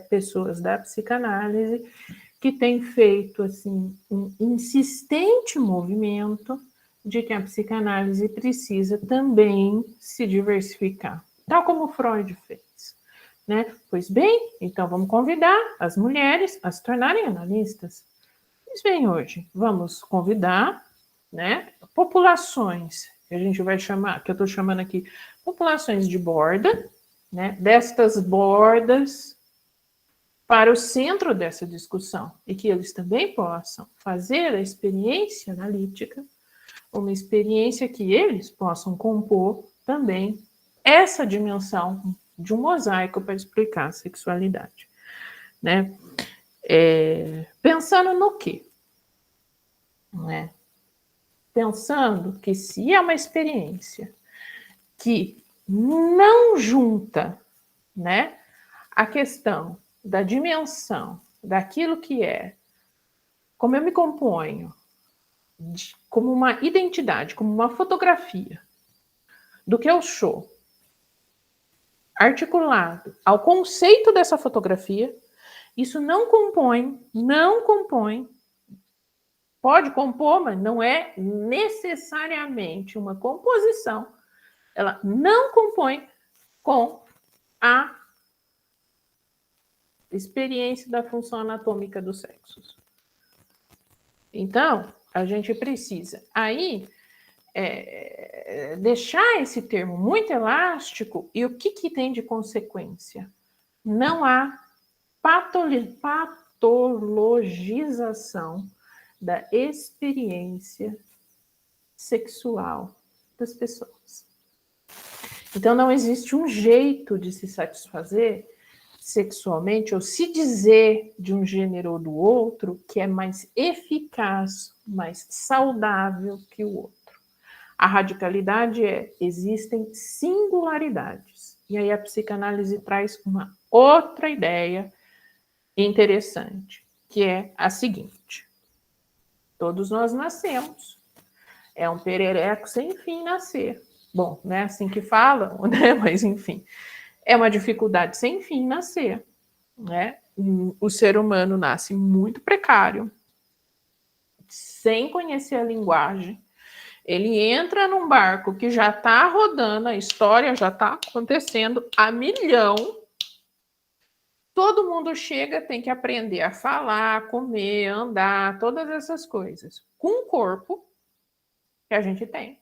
pessoas da psicanálise que têm feito assim, um insistente movimento de que a psicanálise precisa também se diversificar, tal como Freud fez. Né? Pois bem, então vamos convidar as mulheres a se tornarem analistas. Pois bem, hoje vamos convidar, né, populações, que a gente vai chamar, que eu estou chamando aqui, populações de borda, né, destas bordas para o centro dessa discussão, e que eles também possam fazer a experiência analítica, uma experiência que eles possam compor também essa dimensão de um mosaico para explicar a sexualidade. Né? Pensando no quê? Né? Pensando que se é uma experiência que não junta, né, a questão da dimensão daquilo que é, como eu me componho, como uma identidade, como uma fotografia do que eu sou, articulado ao conceito dessa fotografia, isso não compõe, pode compor, mas não é necessariamente uma composição, ela não compõe com a experiência da função anatômica dos sexos. Então, a gente precisa aí deixar esse termo muito elástico, e o que tem de consequência? Não há patologização da experiência sexual das pessoas. Então, não existe um jeito de se satisfazer sexualmente, ou se dizer de um gênero ou do outro, que é mais eficaz, mais saudável que o outro. A radicalidade existem singularidades. E aí a psicanálise traz uma outra ideia interessante, que é a seguinte: todos nós nascemos. É um perereco sem fim nascer. Bom, não é assim que falam, né? Mas enfim, é uma dificuldade sem fim nascer. Né? O ser humano nasce muito precário, sem conhecer a linguagem. Ele entra num barco que já está rodando, a história já está acontecendo a milhão. Todo mundo chega, tem que aprender a falar, comer, andar, todas essas coisas, com o corpo que a gente tem.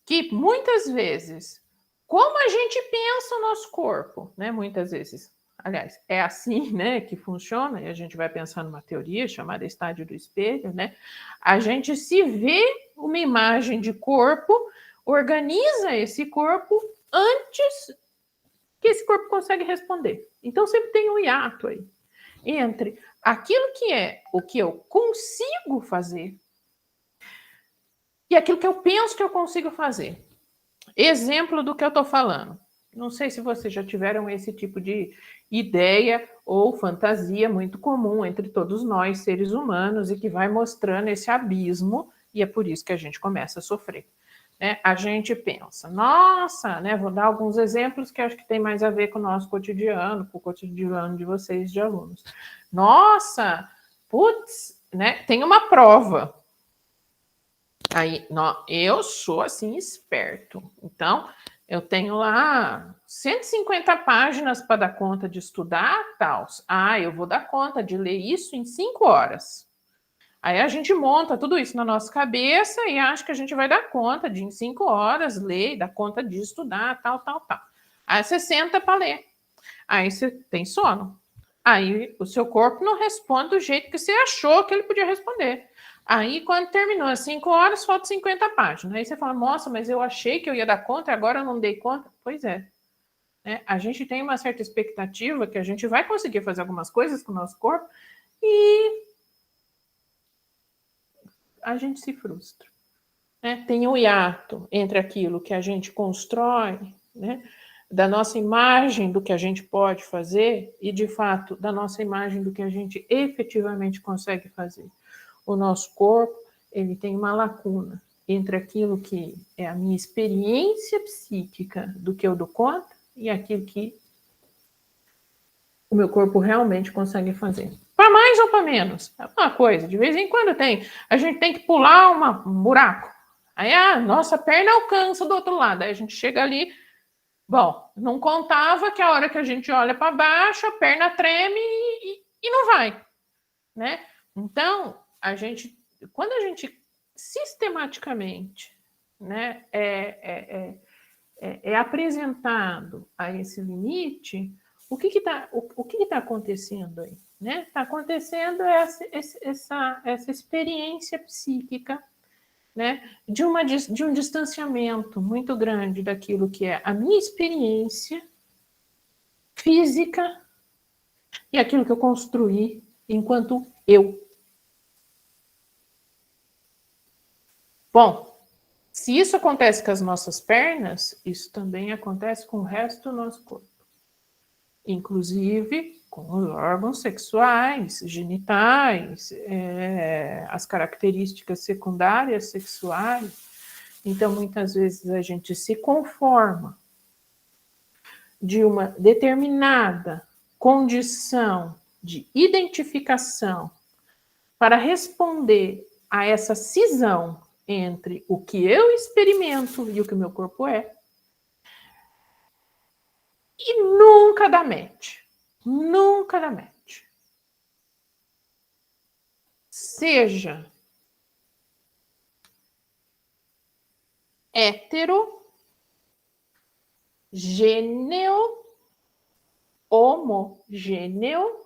Que muitas vezes, como a gente pensa o nosso corpo, né? Muitas vezes, aliás, é assim, né, que funciona, e a gente vai pensar numa teoria chamada estádio do espelho, né? A gente se vê uma imagem de corpo, organiza esse corpo antes que esse corpo consegue responder. Então sempre tem um hiato aí entre aquilo que é o que eu consigo fazer e aquilo que eu penso que eu consigo fazer. Exemplo do que eu estou falando. Não sei se vocês já tiveram esse tipo de ideia ou fantasia muito comum entre todos nós, seres humanos, e que vai mostrando esse abismo, e é por isso que a gente começa a sofrer. Né? A gente pensa, nossa, né? Vou dar alguns exemplos que acho que tem mais a ver com o nosso cotidiano, com o cotidiano de vocês, de alunos. Nossa, putz, né? Tem uma prova. Aí, eu sou assim esperto. Então, eu tenho lá 150 páginas para dar conta de estudar, tal. Ah, eu vou dar conta de ler isso em 5 horas. Aí a gente monta tudo isso na nossa cabeça e acha que a gente vai dar conta de, em 5 horas, ler, dar conta de estudar, tal, tal, tal. Aí você senta para ler. Aí você tem sono. Aí o seu corpo não responde do jeito que você achou que ele podia responder. Aí, quando terminou as 5 horas, falta 50 páginas. Aí você fala, nossa, mas eu achei que eu ia dar conta e agora eu não dei conta. Pois é. A gente tem uma certa expectativa que a gente vai conseguir fazer algumas coisas com o nosso corpo e a gente se frustra. Tem um hiato entre aquilo que a gente constrói, da nossa imagem do que a gente pode fazer e, de fato, da nossa imagem do que a gente efetivamente consegue fazer. O nosso corpo, ele tem uma lacuna entre aquilo que é a minha experiência psíquica do que eu dou conta e aquilo que o meu corpo realmente consegue fazer. Para mais ou para menos. É uma coisa, de vez em quando tem. A gente tem que pular um buraco. Aí a nossa perna alcança do outro lado. Aí a gente chega ali. Bom, não contava que a hora que a gente olha para baixo, a perna treme e não vai. Né? Então, quando a gente sistematicamente é apresentado a esse limite, o que está acontecendo aí? Está acontecendo essa experiência psíquica, de um distanciamento muito grande daquilo que é a minha experiência física e aquilo que eu construí enquanto eu. Bom, se isso acontece com as nossas pernas, isso também acontece com o resto do nosso corpo. Inclusive com os órgãos sexuais, genitais, as características secundárias sexuais. Então, muitas vezes a gente se conforma de uma determinada condição de identificação para responder a essa cisão entre o que eu experimento e o que o meu corpo é. E nunca dá match. Nunca dá match. Seja hétero, gêneo, homogêneo,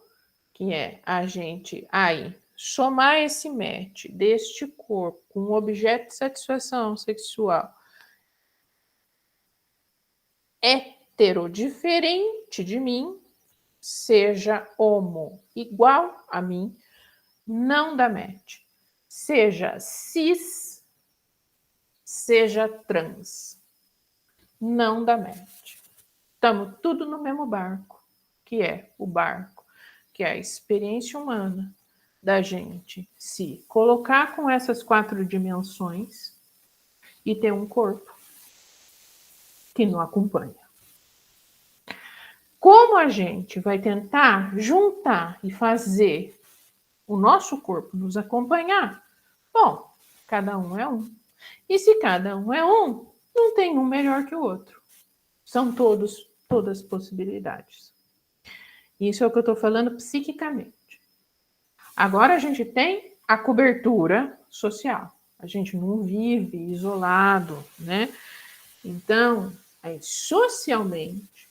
que é a gente aí somar esse match deste corpo com um objeto de satisfação sexual hétero diferente de mim, seja homo igual a mim, não dá match. Seja cis, seja trans, não dá match. Estamos tudo no mesmo barco, que é o barco, que é a experiência humana da gente se colocar com essas 4 dimensões e ter um corpo que não acompanha. Como a gente vai tentar juntar e fazer o nosso corpo nos acompanhar? Bom, cada um é um. E se cada um é um, não tem um melhor que o outro. São todas possibilidades. Isso é o que eu estou falando psiquicamente. Agora a gente tem a cobertura social. A gente não vive isolado, Então, aí, socialmente,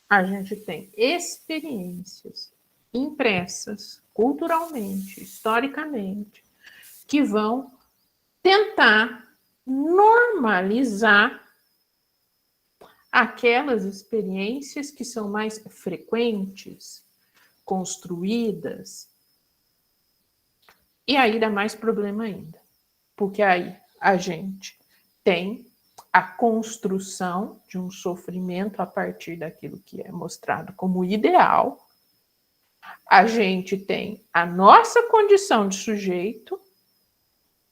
a gente tem experiências impressas culturalmente, historicamente, que vão tentar normalizar aquelas experiências que são mais frequentes, construídas. E aí dá mais problema ainda, porque aí a gente tem a construção de um sofrimento a partir daquilo que é mostrado como ideal. A gente tem a nossa condição de sujeito,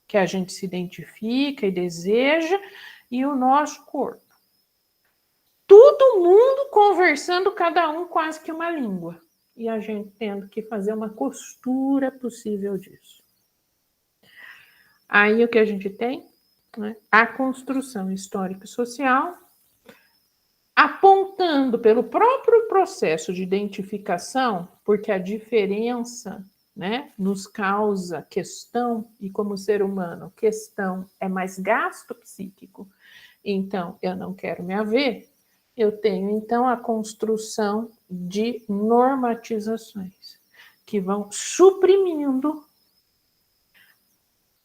que a gente se identifica e deseja, e o nosso corpo. Todo mundo conversando, cada um quase que uma língua. E a gente tendo que fazer uma costura possível disso. Aí o que a gente tem? A construção histórica e social, apontando pelo próprio processo de identificação, porque a diferença né, nos causa questão, e como ser humano, questão é mais gasto psíquico, então eu não quero me haver, eu tenho então a construção de normatizações que vão suprimindo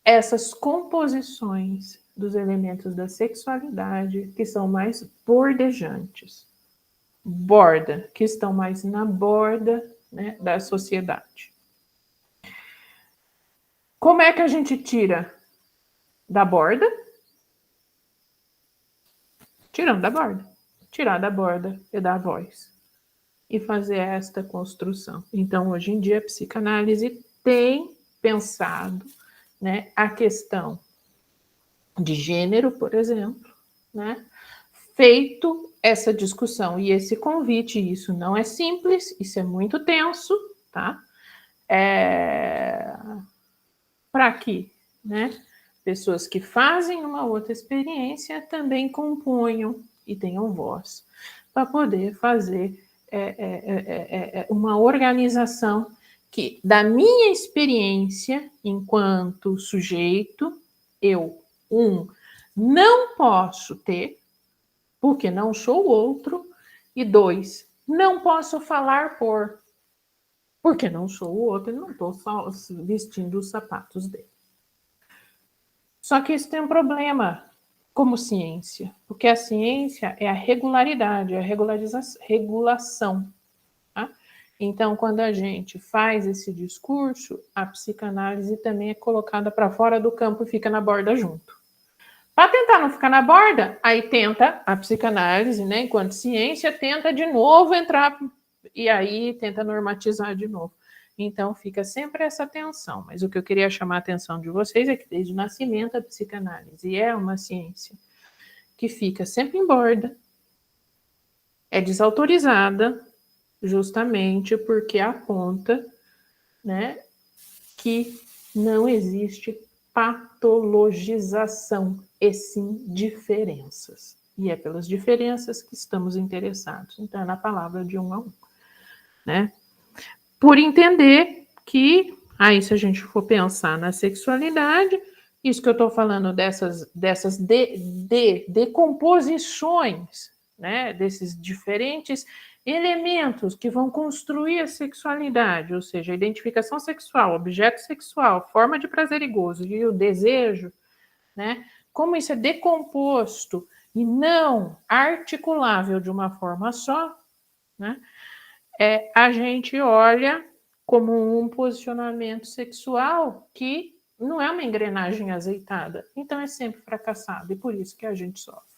essas composições dos elementos da sexualidade que são mais bordejantes, que estão mais na borda, né, da sociedade. Como é que a gente tira da borda? Tirando da borda. Tirar da borda e dar voz. E fazer esta construção. Então, hoje em dia, a psicanálise tem pensado, né, a questão de gênero, por exemplo, né, feito essa discussão e esse convite. Isso não é simples, isso é muito tenso, tá? Para que, né, pessoas que fazem uma outra experiência também componham e tenham voz, para poder fazer uma organização que, da minha experiência enquanto sujeito, eu, não posso ter, porque não sou o outro, e 2, não posso falar porque não sou o outro e não estou vestindo os sapatos dele. Só que isso tem um problema como ciência, porque a ciência é a regularidade, é a regulação. Tá? Então, quando a gente faz esse discurso, a psicanálise também é colocada para fora do campo e fica na borda junto. Para tentar não ficar na borda, aí tenta a psicanálise, né, enquanto ciência, tenta de novo entrar e aí tenta normatizar de novo. Então, fica sempre essa tensão. Mas o que eu queria chamar a atenção de vocês é que desde o nascimento a psicanálise é uma ciência que fica sempre em borda, é desautorizada, justamente porque aponta, né, que não existe patologização, e sim diferenças. E é pelas diferenças que estamos interessados. Então, é na palavra de 1 a 1. Né? Por entender que, aí se a gente for pensar na sexualidade, isso que eu estou falando dessas decomposições, né, desses diferentes elementos que vão construir a sexualidade, ou seja, a identificação sexual, objeto sexual, forma de prazer e gozo e o desejo, né, como isso é decomposto e não articulável de uma forma só, né, a gente olha como um posicionamento sexual que não é uma engrenagem azeitada, então é sempre fracassado, e por isso que a gente sofre.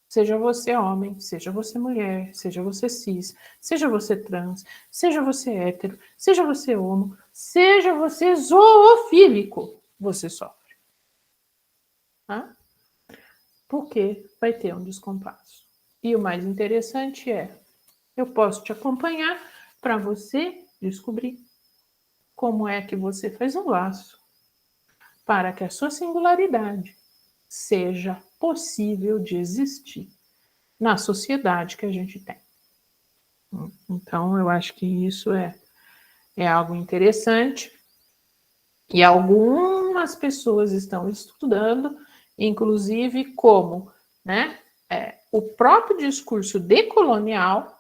Seja você homem, seja você mulher, seja você cis, seja você trans, seja você hétero, seja você homo, seja você zoofílico, você sofre. Tá? Porque vai ter um descompasso. E o mais interessante é, eu posso te acompanhar para você descobrir como é que você faz um laço para que a sua singularidade seja possível de existir na sociedade que a gente tem. Então, eu acho que isso é algo interessante e algumas pessoas estão estudando, inclusive como, né, o próprio discurso decolonial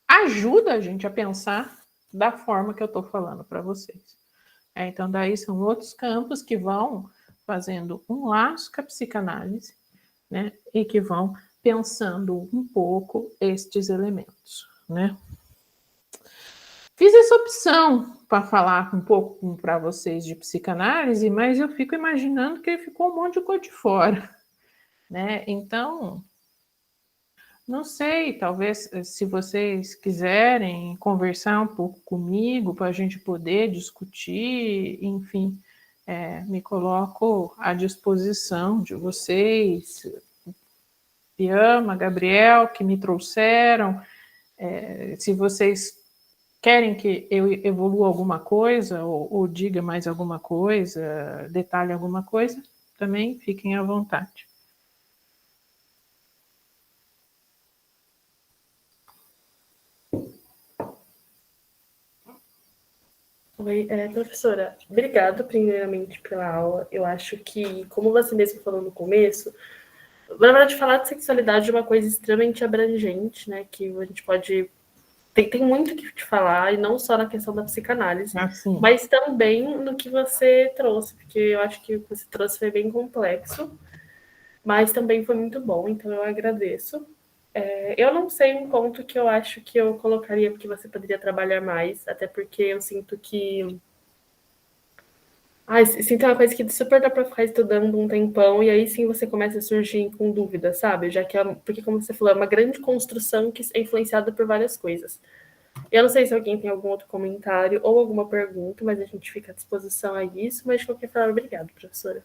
ajuda a gente a pensar da forma que eu estou falando para vocês. Então, daí são outros campos que vão fazendo um laço com a psicanálise, né, e que vão pensando um pouco estes elementos, né. Fiz essa opção para falar um pouco para vocês de psicanálise, mas eu fico imaginando que ficou um monte de coisa de fora, né? Então, não sei, talvez se vocês quiserem conversar um pouco comigo para a gente poder discutir, enfim, me coloco à disposição de vocês, Piama, Gabriel, que me trouxeram. Se vocês querem que eu evolua alguma coisa ou diga mais alguma coisa, detalhe alguma coisa, também fiquem à vontade. Oi, professora, obrigada primeiramente pela aula. Eu acho que, como você mesmo falou no começo, na verdade, falar de sexualidade é uma coisa extremamente abrangente, né? Que a gente pode. Tem muito o que te falar, e não só na questão da psicanálise, Assim, mas também no que você trouxe, porque eu acho que o que você trouxe foi bem complexo, mas também foi muito bom, então eu agradeço. Eu não sei um ponto que eu acho que eu colocaria porque você poderia trabalhar mais, até porque eu sinto que. Ah, sinto uma coisa que super dá para ficar estudando um tempão, e aí sim você começa a surgir com dúvidas, sabe? Já que porque, como você falou, é uma grande construção que é influenciada por várias coisas. Eu não sei se alguém tem algum outro comentário ou alguma pergunta, mas a gente fica à disposição a isso. Mas de qualquer forma, obrigado, professora.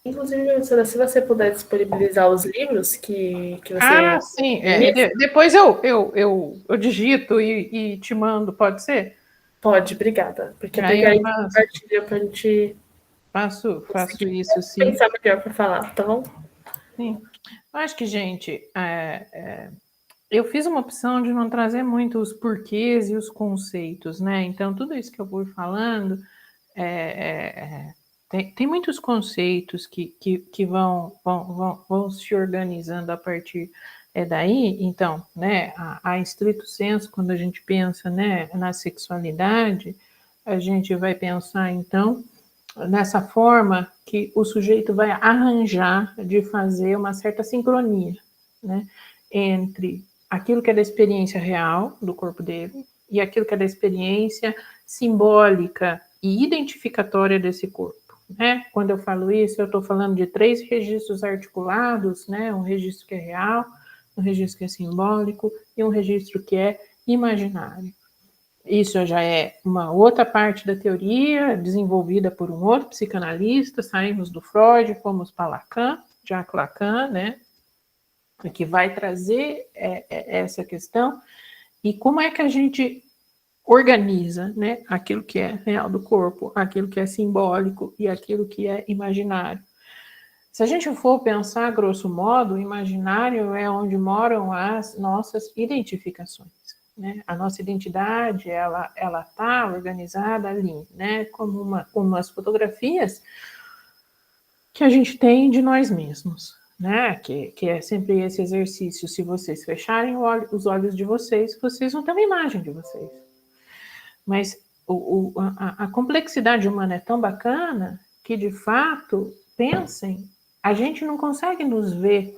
Inclusive, professora, se você puder disponibilizar os livros que você sim. ministra, Depois eu digito e te mando, pode ser? pode, obrigada. Aí Porque eu aí compartilha para a gente faço conseguir isso, sim. pensar melhor para falar, tá bom? Sim. Eu acho que, gente, eu fiz uma opção de não trazer muito os porquês e os conceitos, né? Então, tudo isso que eu vou falando tem muitos conceitos que vão se organizando a partir daí. Então, né, a estrito senso, quando a gente pensa, né, na sexualidade, a gente vai pensar, então, nessa forma que o sujeito vai arranjar de fazer uma certa sincronia, né, entre aquilo que é da experiência real do corpo dele e aquilo que é da experiência simbólica e identificatória desse corpo. Né? Quando eu falo isso, eu estou falando de 3 registros articulados, né? Um registro que é real, um registro que é simbólico e um registro que é imaginário. Isso já é uma outra parte da teoria, desenvolvida por um outro psicanalista. Saímos do Freud, fomos para Lacan, Jacques Lacan, né? Que vai trazer essa questão. E como é que a gente organiza, né, aquilo que é real do corpo, aquilo que é simbólico e aquilo que é imaginário. Se a gente for pensar, grosso modo, o imaginário é onde moram as nossas identificações. Né? A nossa identidade, ela está organizada ali, né? Como umas fotografias que a gente tem de nós mesmos. Né? Que é sempre esse exercício. Se vocês fecharem os olhos de vocês, vocês vão ter uma imagem de vocês. Mas a complexidade humana é tão bacana que, de fato, pensem, a gente não consegue nos ver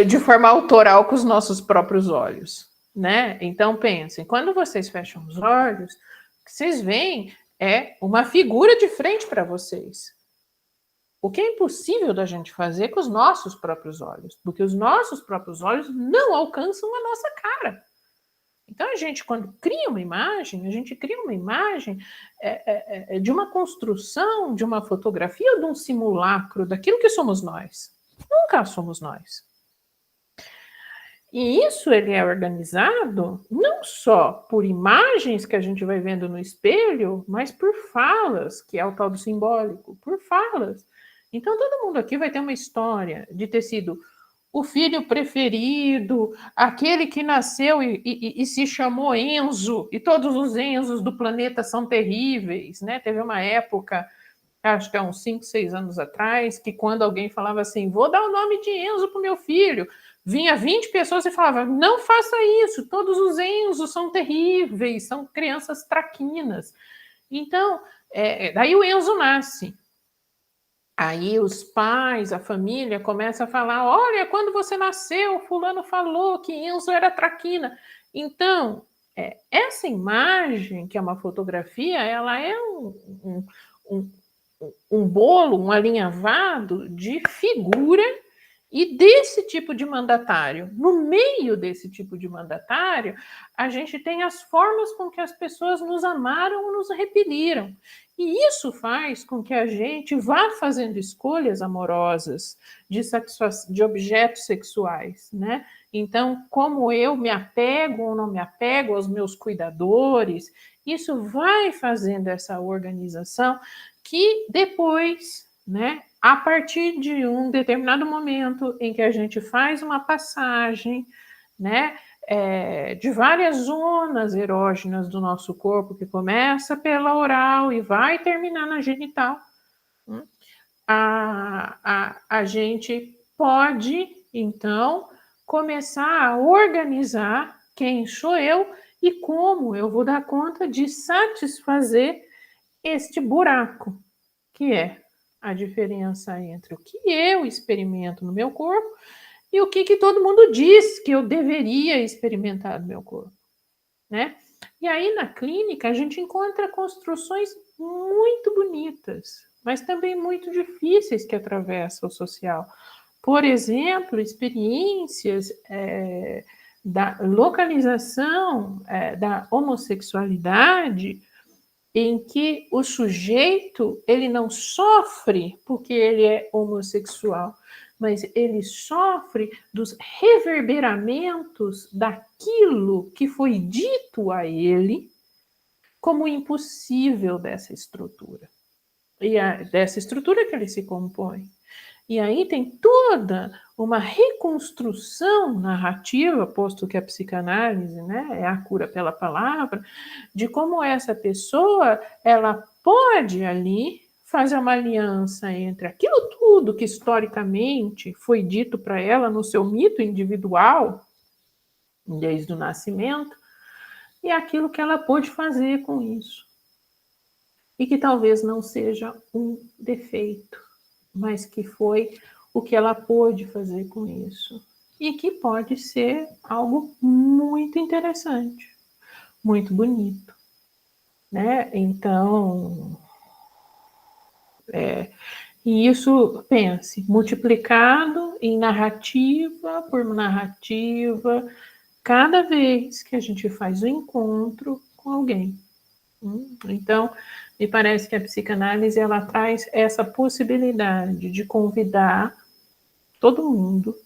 de forma autoral com os nossos próprios olhos. Né? Então, pensem, quando vocês fecham os olhos, o que vocês veem é uma figura de frente para vocês. O que é impossível da gente fazer com os nossos próprios olhos, porque os nossos próprios olhos não alcançam a nossa cara. Então, a gente, quando cria uma imagem, a gente cria uma imagem de uma construção, de uma fotografia ou de um simulacro daquilo que somos nós. Nunca somos nós. E isso ele é organizado não só por imagens que a gente vai vendo no espelho, mas por falas, que é o tal do simbólico, por falas. Então, todo mundo aqui vai ter uma história de ter sido o filho preferido, aquele que nasceu e se chamou Enzo, e todos os Enzos do planeta são terríveis, né? Teve uma época, acho que há uns 5, 6 anos atrás, que quando alguém falava assim, vou dar o nome de Enzo para o meu filho, vinha 20 pessoas e falava, não faça isso, todos os Enzos são terríveis, são crianças traquinas. Então, daí o Enzo nasce. Aí os pais, a família começa a falar: olha, quando você nasceu, fulano falou que Enzo era traquina. Então, essa imagem, que é uma fotografia, ela é um bolo, um alinhavado de figura E desse tipo de mandatário, no meio desse tipo de mandatário, a gente tem as formas com que as pessoas nos amaram ou nos repeliram. E isso faz com que a gente vá fazendo escolhas amorosas de objetos sexuais, né? Então, como eu me apego ou não me apego aos meus cuidadores, isso vai fazendo essa organização que depois, né, a partir de um determinado momento em que a gente faz uma passagem, né, de várias zonas erógenas do nosso corpo, que começa pela oral e vai terminar na genital, a gente pode, então, começar a organizar quem sou eu e como eu vou dar conta de satisfazer este buraco, que é a diferença entre o que eu experimento no meu corpo e o que todo mundo diz que eu deveria experimentar no meu corpo, né? E aí na clínica a gente encontra construções muito bonitas, mas também muito difíceis que atravessam o social. Por exemplo, experiências da localização da homossexualidade em que o sujeito ele não sofre porque ele é homossexual, mas ele sofre dos reverberamentos daquilo que foi dito a ele como impossível dessa estrutura. E dessa estrutura que ele se compõe. E aí tem toda uma reconstrução narrativa, posto que a psicanálise, né, é a cura pela palavra, de como essa pessoa ela pode ali fazer uma aliança entre aquilo tudo que historicamente foi dito para ela no seu mito individual, desde o nascimento, e aquilo que ela pôde fazer com isso. E que talvez não seja um defeito, mas que foi o que ela pôde fazer com isso. E que pode ser algo muito interessante, muito bonito, né? Então, e isso, pense, multiplicado em narrativa por narrativa, cada vez que a gente faz o encontro com alguém. Então, me parece que a psicanálise ela traz essa possibilidade de convidar todo mundo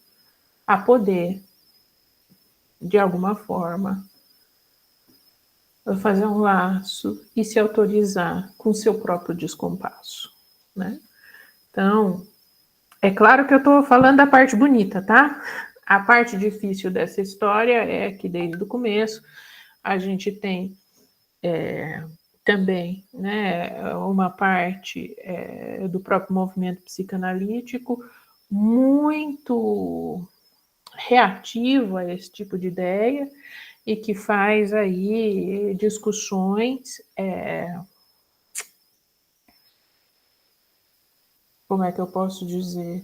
a poder, de alguma forma, fazer um laço e se autorizar com seu próprio descompasso, né? Então, é claro que eu estou falando da parte bonita, tá? A parte difícil dessa história é que desde o começo a gente tem também, né, uma parte do próprio movimento psicanalítico muito reativo a esse tipo de ideia e que faz aí discussões, como é que eu posso dizer,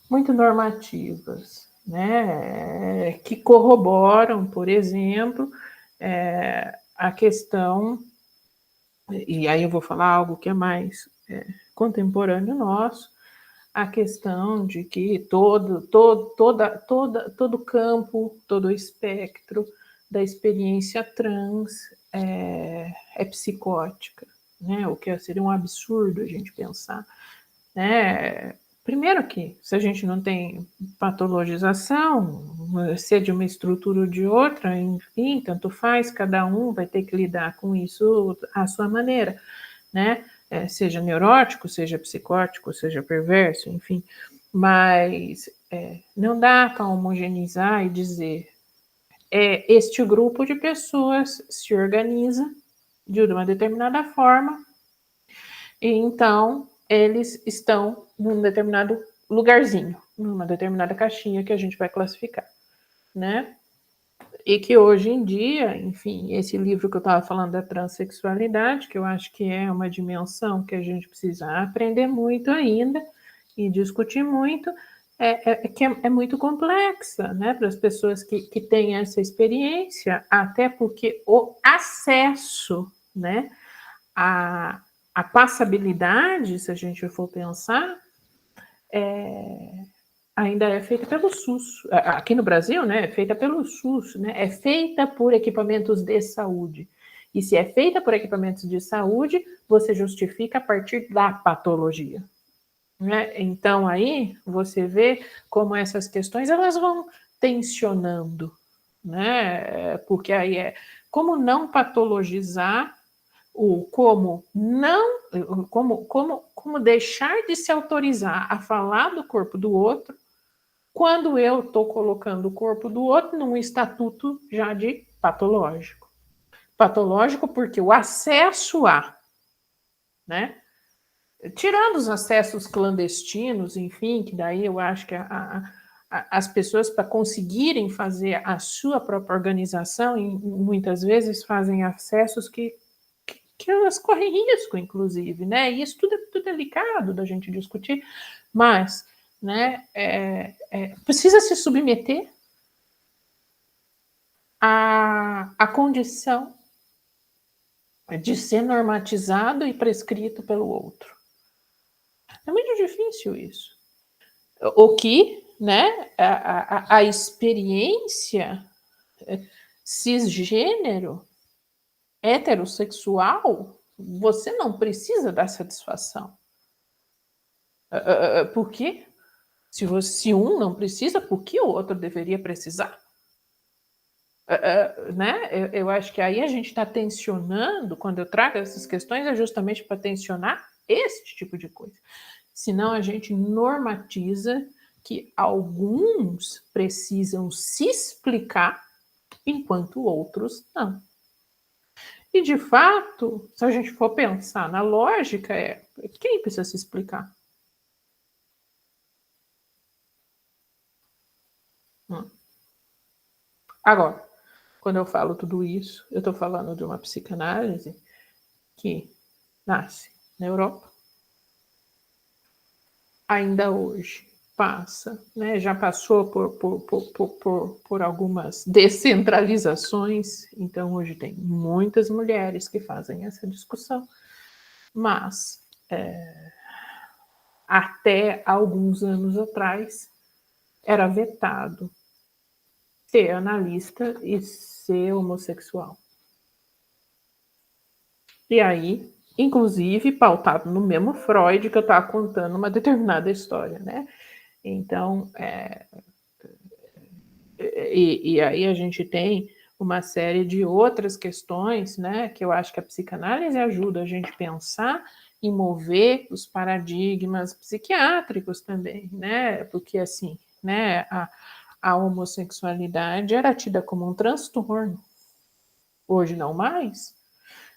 muito normativas, né, que corroboram, por exemplo, a questão, e aí eu vou falar algo que é mais contemporâneo nosso, a questão de que todo campo, todo o espectro da experiência trans é psicótica, né? O que seria um absurdo a gente pensar, né? Primeiro que, se a gente não tem patologização, se é de uma estrutura ou de outra, enfim, tanto faz, cada um vai ter que lidar com isso à sua maneira, né? Seja neurótico, seja psicótico, seja perverso, enfim. Mas não dá para homogeneizar e dizer este grupo de pessoas se organiza de uma determinada forma e então eles estão num determinado lugarzinho, numa determinada caixinha que a gente vai classificar, né? E que hoje em dia, enfim, esse livro que eu estava falando da transexualidade, que eu acho que é uma dimensão que a gente precisa aprender muito ainda e discutir muito, que é muito complexa, né, para as pessoas que têm essa experiência, até porque o acesso, né, a passabilidade, se a gente for pensar, ainda é feita pelo SUS. Aqui no Brasil, né, é feita pelo SUS, né, é feita por equipamentos de saúde. E se é feita por equipamentos de saúde, você justifica a partir da patologia. Né? Então, aí, você vê como essas questões elas vão tensionando, né? Porque aí é como não patologizar, como deixar de se autorizar a falar do corpo do outro quando eu estou colocando o corpo do outro num estatuto já de patológico. Patológico porque o acesso a, né? Tirando os acessos clandestinos, enfim, que daí eu acho que as pessoas, para conseguirem fazer a sua própria organização, muitas vezes fazem acessos que elas correm risco, inclusive, né? E isso tudo é delicado da gente discutir, mas, né, precisa se submeter à condição de ser normatizado e prescrito pelo outro. É muito difícil isso. O que, né, a experiência cisgênero, heterossexual, você não precisa dar satisfação. Por quê? Se um não precisa, por que o outro deveria precisar? Né? Eu acho que aí a gente está tensionando, quando eu trago essas questões, é justamente para tensionar este tipo de coisa. Senão a gente normatiza que alguns precisam se explicar, enquanto outros não. E, de fato, se a gente for pensar na lógica, quem precisa se explicar? Agora, quando eu falo tudo isso, eu estou falando de uma psicanálise que nasce na Europa, ainda hoje passa, né, já passou por algumas descentralizações, então hoje tem muitas mulheres que fazem essa discussão, mas até alguns anos atrás era vetado ser analista e ser homossexual. E aí, inclusive, pautado no mesmo Freud que eu estava contando uma determinada história, né? Então, e aí a gente tem uma série de outras questões, né, que eu acho que a psicanálise ajuda a gente a pensar e mover os paradigmas psiquiátricos também, né, porque assim, né, a homossexualidade era tida como um transtorno, hoje não mais.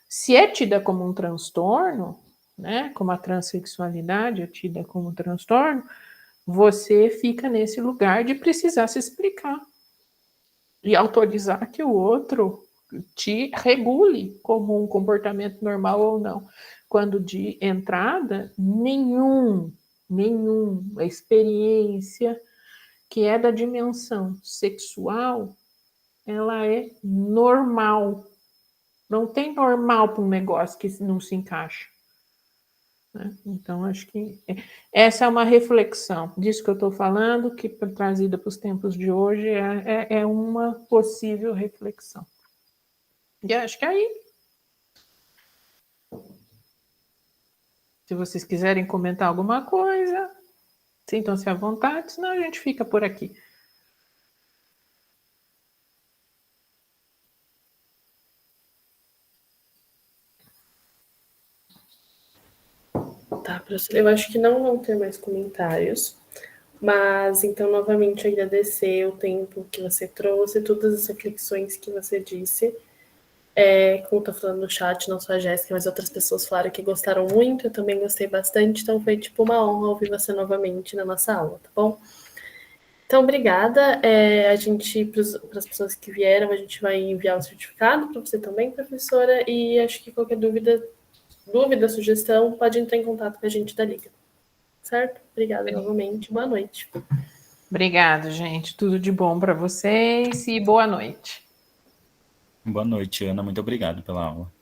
Se é tida como um transtorno, né, como a transexualidade é tida como um transtorno, você fica nesse lugar de precisar se explicar e autorizar que o outro te regule como um comportamento normal ou não. Quando de entrada, nenhuma experiência que é da dimensão sexual, ela é normal. Não tem normal para um negócio que não se encaixa. Né? Então, acho que essa é uma reflexão disso que eu estou falando, que trazida para os tempos de hoje é uma possível reflexão. E acho que aí, se vocês quiserem comentar alguma coisa, sintam-se à vontade, senão a gente fica por aqui. Tá, professor. Eu acho que não vão ter mais comentários, mas então, novamente, agradecer o tempo que você trouxe, todas as reflexões que você disse. Como eu tô falando no chat, não só a Jéssica, mas outras pessoas falaram que gostaram muito, eu também gostei bastante, então foi tipo uma honra ouvir você novamente na nossa aula, tá bom? Então, obrigada. A gente, para as pessoas que vieram, a gente vai enviar o certificado para você também, professora, e acho que qualquer dúvida, sugestão, pode entrar em contato com a gente da Liga. Certo? Obrigada novamente. Boa noite. Obrigada, gente. Tudo de bom para vocês e boa noite. Boa noite, Ana. Muito obrigado pela aula.